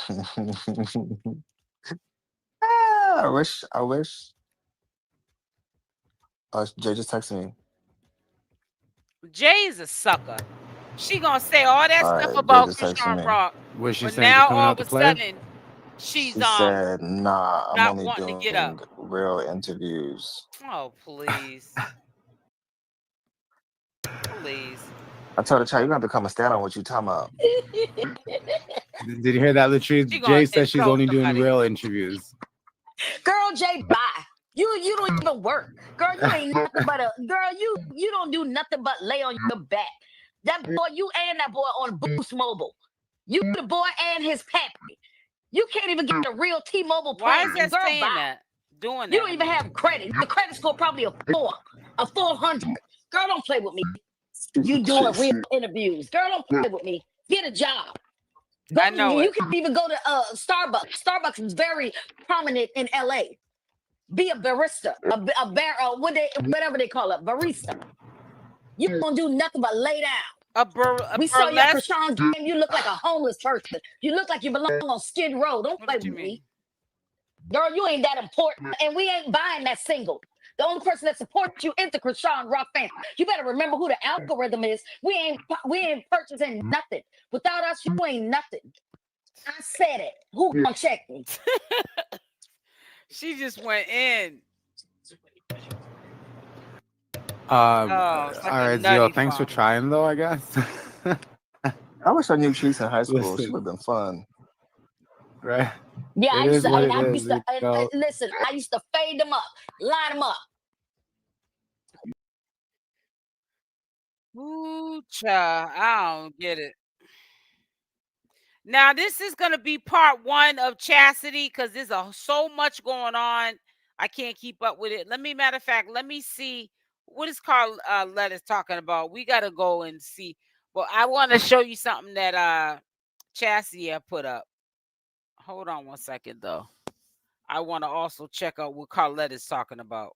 [SPEAKER 6] wish. Jay just texted me.
[SPEAKER 1] Jay is a sucker. She gonna say all that stuff about Chrisean Rock,
[SPEAKER 5] what she
[SPEAKER 1] but
[SPEAKER 5] saying,
[SPEAKER 1] now
[SPEAKER 5] coming
[SPEAKER 1] all
[SPEAKER 5] out
[SPEAKER 1] of
[SPEAKER 5] to
[SPEAKER 1] a
[SPEAKER 5] play?
[SPEAKER 1] sudden she's
[SPEAKER 6] She said, "Nah, I'm
[SPEAKER 1] not
[SPEAKER 6] only
[SPEAKER 1] wanting
[SPEAKER 6] doing
[SPEAKER 1] to get up."
[SPEAKER 6] real interviews."
[SPEAKER 1] Oh, please. Please.
[SPEAKER 6] I told her, "Child, you have to come and stand on what you talking about."
[SPEAKER 5] Did you hear that, Latrice? Jay says she's only doing real interviews.
[SPEAKER 8] Girl, Jay, bye. You don't even work. Girl, you ain't nothing but a girl, you don't do nothing but lay on your back. That boy, you and that boy on Boost Mobile. You the boy and his pappy. You can't even get a real T-Mobile plan.
[SPEAKER 1] Why is that
[SPEAKER 8] Girl,
[SPEAKER 1] saying
[SPEAKER 8] bye.
[SPEAKER 1] that? doing that.
[SPEAKER 8] You don't even have credit. The credit score probably a 400. Girl, don't play with me. You doing real interviews. Girl, don't play with me. Get a job.
[SPEAKER 1] I know
[SPEAKER 8] you can even go to Starbucks. Starbucks is very prominent in LA. Be a barista, whatever they call it, barista. You don't do nothing but lay down. We saw you at Chrisean's game. You look like a homeless person. You look like you belong on Skid Row. Don't play with me. Girl, you ain't that important. And we ain't buying that single. The only person that supports you is the Chrisean Rock fan. You better remember who the algorithm is. We ain't purchasing nothing. Without us, you ain't nothing. I said it. Who gonna check me?
[SPEAKER 1] She just went in.
[SPEAKER 5] All right, Zio, thanks for trying, though, I guess.
[SPEAKER 6] I wish I knew Cheese in high school. She would have been fun.
[SPEAKER 5] Right?
[SPEAKER 8] Yeah, I used to listen, I used to fade them up, line them up.
[SPEAKER 1] Ooh, child, I don't get it. Now, this is going to be part 1 of Chastity because there's so much going on. I can't keep up with it. Matter of fact, let me see what is Karlissa talking about. We got to go and see. But I want to show you something that Chastity put up. Hold on 1 second, though. I want to also check out what Karlissa is talking about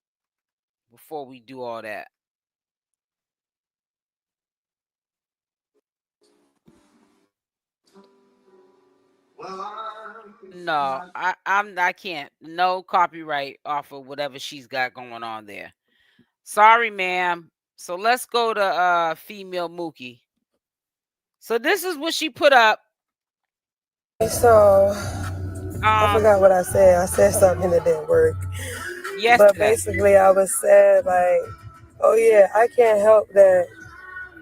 [SPEAKER 1] before we do all that. No, I can't. No copyright off of whatever she's got going on there. Sorry, ma'am. So let's go to female Mookie. So this is what she put up.
[SPEAKER 11] So I forgot what I said. I said something that didn't work.
[SPEAKER 1] Yes.
[SPEAKER 11] But basically I was saying like, oh yeah, I can't help that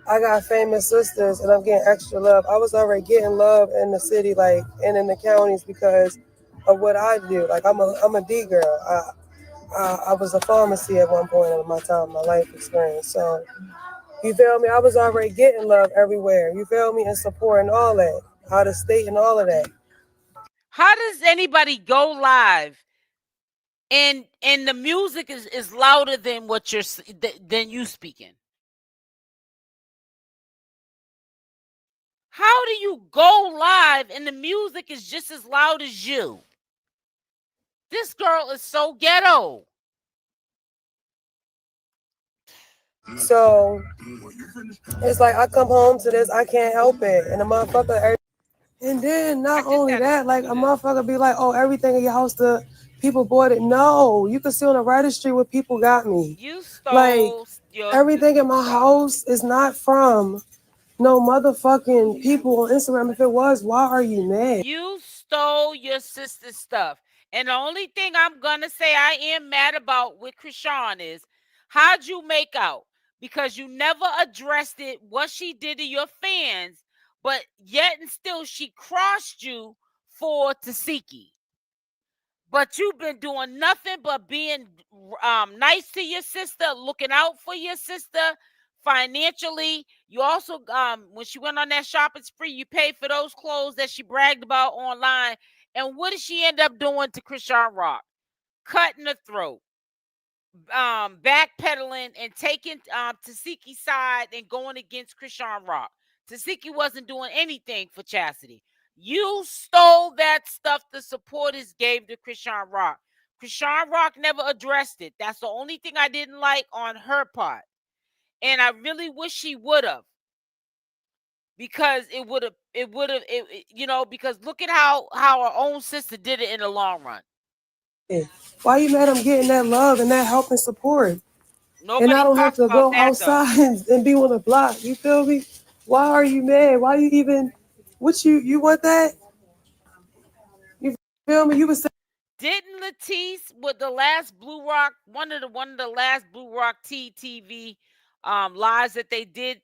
[SPEAKER 11] I got famous sisters and I'm getting extra love. I was already getting love in the city, like, and in the counties because of what I do. Like I'm a D girl. I was a pharmacy at one point in my time, my life experience. So you feel me? I was already getting love everywhere. You feel me? And support and all that. Out of state and all of that.
[SPEAKER 1] How does anybody go live and the music is louder than what than you speaking? How do you go live and the music is just as loud as you? This girl is so ghetto.
[SPEAKER 11] So it's like I come home to this, I can't help it. And the motherfucker, and then not only that, like a motherfucker be like, oh, everything in your house, the people bought it. No, you can see on the registry what people got me.
[SPEAKER 1] You stole
[SPEAKER 11] like everything in my house is not from no motherfucking people on Instagram. If it was, why are you mad?
[SPEAKER 1] You stole your sister's stuff. And the only thing I'm going to say I am mad about with Chrisean is, how'd you make out? Because you never addressed it, what she did to your fans, but yet and still she crossed you for 𝗪𝗪𝗪. But you've been doing nothing but being nice to your sister, looking out for your sister financially. You also, when she went on that shopping spree, you paid for those clothes that she bragged about online. And what did she end up doing to Chrisean Rock? Cutting the throat, backpedaling and taking 𝗪𝗪𝗪's side and going against Chrisean Rock. 𝗪𝗪𝗪 wasn't doing anything for Chastity. You stole that stuff the supporters gave to Chrisean Rock. Chrisean Rock never addressed it. That's the only thing I didn't like on her part. And I really wish she would have. Because it would have, you know, because look at how her own sister did it in the long run.
[SPEAKER 11] Why you mad I'm getting that love and that help and support?
[SPEAKER 1] Nobody
[SPEAKER 11] and I don't have to go outside and be on the block. You feel me? Why are you mad? Why you even, what you want that? You feel me? You was saying.
[SPEAKER 1] Didn't 𝗪𝗪𝗪 with the last Blue Rock, one of the last Blue Rock TV lives that they did,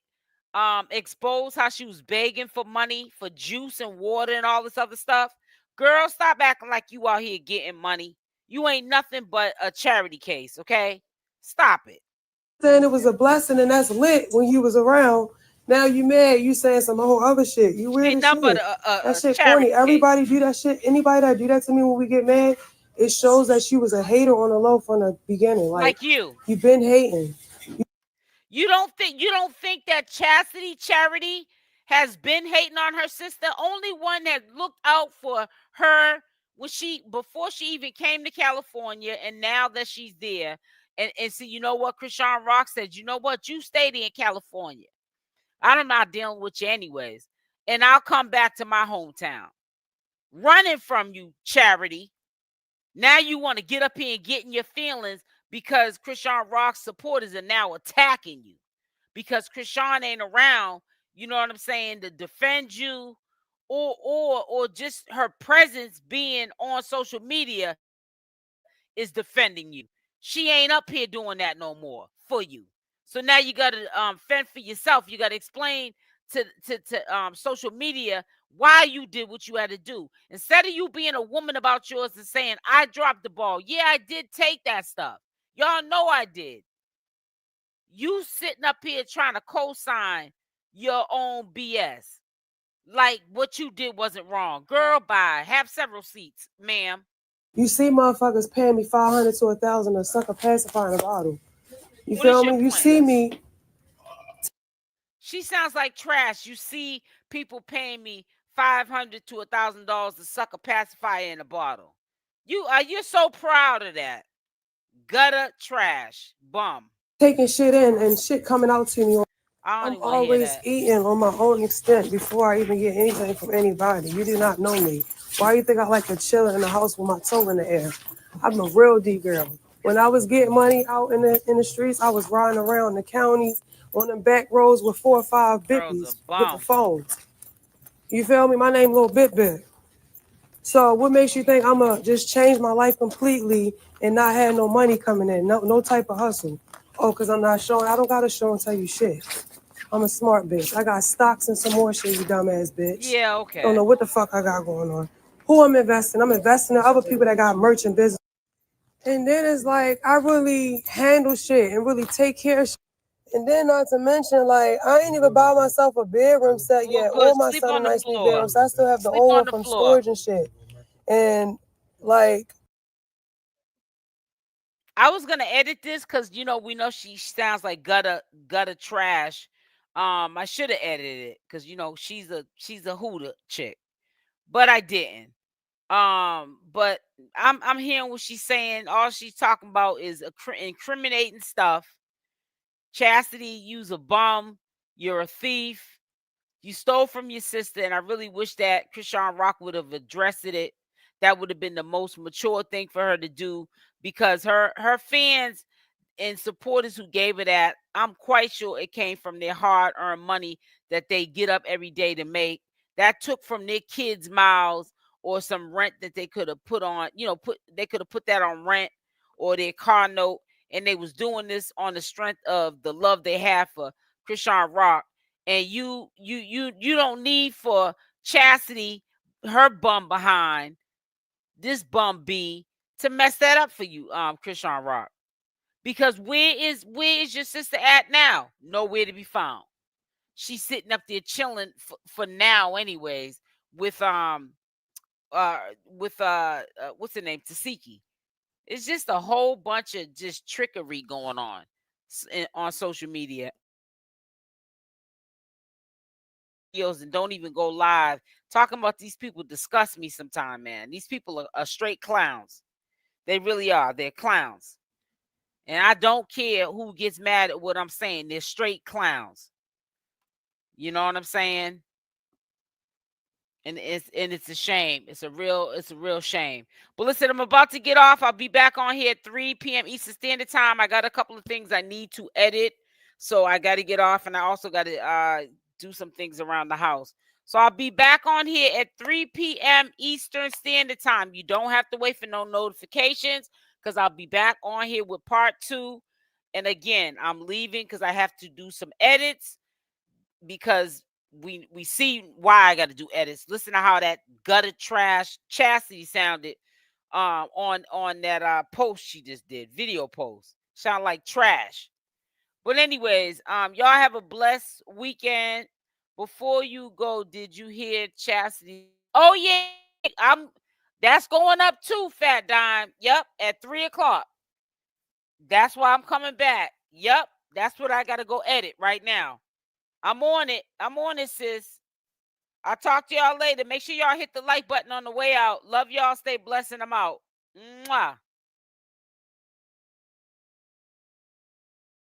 [SPEAKER 1] expose how she was begging for money for juice and water and all this other stuff? Girl, stop acting like you out here getting money. You ain't nothing but a charity case, okay? Stop it.
[SPEAKER 11] Saying it was a blessing and that's lit when you was around. Now you mad, you saying some whole other shit. You weird as shit. That shit corny. Everybody do that shit. Anybody that do that to me when we get mad, it shows that you was a hater on the low from the beginning.
[SPEAKER 1] Like you.
[SPEAKER 11] You've been hating.
[SPEAKER 1] You don't think that Charity has been hating on her sister? Only one that looked out for her before she even came to California, and now that she's there. And see, you know what Chrisean Rock said? You know what? You stayed in California. I'm not dealing with you anyways. And I'll come back to my hometown. Running from you, Charity. Now you want to get up here and get in your feelings because Chrisean Rock's supporters are now attacking you. Because Chrisean ain't around, you know what I'm saying, to defend you or just her presence being on social media is defending you. She ain't up here doing that no more for you. So now you got to fend for yourself. You got to explain to social media why you did what you had to do. Instead of you being a woman about yours and saying, I dropped the ball. Yeah, I did take that stuff. Y'all know I did. You sitting up here trying to co-sign your own BS. Like what you did wasn't wrong. Girl, bye. Have several seats, ma'am.
[SPEAKER 11] You see motherfuckers paying me $500 to $1,000 to suck a pacifier in a bottle. You feel me? You see me.
[SPEAKER 1] She sounds like trash. You see people paying me $500 to $1,000 to suck a pacifier in a bottle. You're so proud of that. Gutter trash bum.
[SPEAKER 11] Taking shit in and shit coming out to me. I'm always eating on my own extent before I even get anything from anybody. You do not know me. Why you think I like to chill in the house with my toe in the air? I'm a real D girl. When I was getting money out in the streets, I was riding around the counties on the back roads with 4 or 5 bippies with the phones. You feel me? My name Lil Bit. So what makes you think I'm going to just change my life completely and not have no money coming in? No type of hustle. Oh, because I'm not showing. I don't got to show and tell you shit. I'm a smart bitch. I got stocks and some more shit, you dumbass bitch.
[SPEAKER 1] Yeah, okay.
[SPEAKER 11] Don't know what the fuck I got going on. Who I'm investing? I'm investing in other people that got merchant business. And then it's like, I really handle shit and really take care of shit. And then not to mention, like, I ain't even buy myself a bedroom set yet. All my son a nice new bedroom. So I still have the old one from storage and shit. And like,
[SPEAKER 1] I was gonna edit this because we know she sounds like gutter trash. I should have edited it because she's a hooter chick, but I didn't. But I'm hearing what she's saying. All she's talking about is incriminating stuff. Chastity, you's a bum. You're a thief. You stole from your sister, and I really wish that Chrisean Rock would have addressed it. That would have been the most mature thing for her to do, because her fans and supporters who gave her that, I'm quite sure it came from their hard-earned money that they get up every day to make. That took from their kids' mouths or some rent that they could have put on, they could have put that on rent or their car note, and they was doing this on the strength of the love they have for Chrisean Rock. And you don't need for Chastity, her bum behind, this bum B, to mess that up for you, Chrisean Rock. Because where is your sister at now? Nowhere to be found. She's sitting up there chilling for now, anyways, with what's her name, Tasiki. It's just a whole bunch of just trickery going on social media. And don't even go live. Talking about these people disgust me sometime, man. These people are straight clowns. They really are. They're clowns. And I don't care who gets mad at what I'm saying. They're straight clowns. You know what I'm saying? And it's a shame. It's a real shame. But listen, I'm about to get off. I'll be back on here at 3 p.m. Eastern Standard Time. I got a couple of things I need to edit, so I got to get off, and I also got to do some things around the house. So I'll be back on here at 3 p.m. Eastern Standard Time. You don't have to wait for no notifications, because I'll be back on here with part 2. And again, I'm leaving because I have to do some edits, because we see why I got to do edits. Listen to how that gutter trash Chastity sounded on that post she just did, video post. Sound like trash. But anyways, y'all have a blessed weekend. Before you go, did you hear Chastity? Oh yeah, That's going up too, Fat Dime. Yep, at 3 o'clock. That's why I'm coming back. Yep, that's what I got to go edit right now. I'm on it. I'm on it, sis. I'll talk to y'all later. Make sure y'all hit the like button on the way out. Love y'all. Stay blessed, and I'm out. Mwah.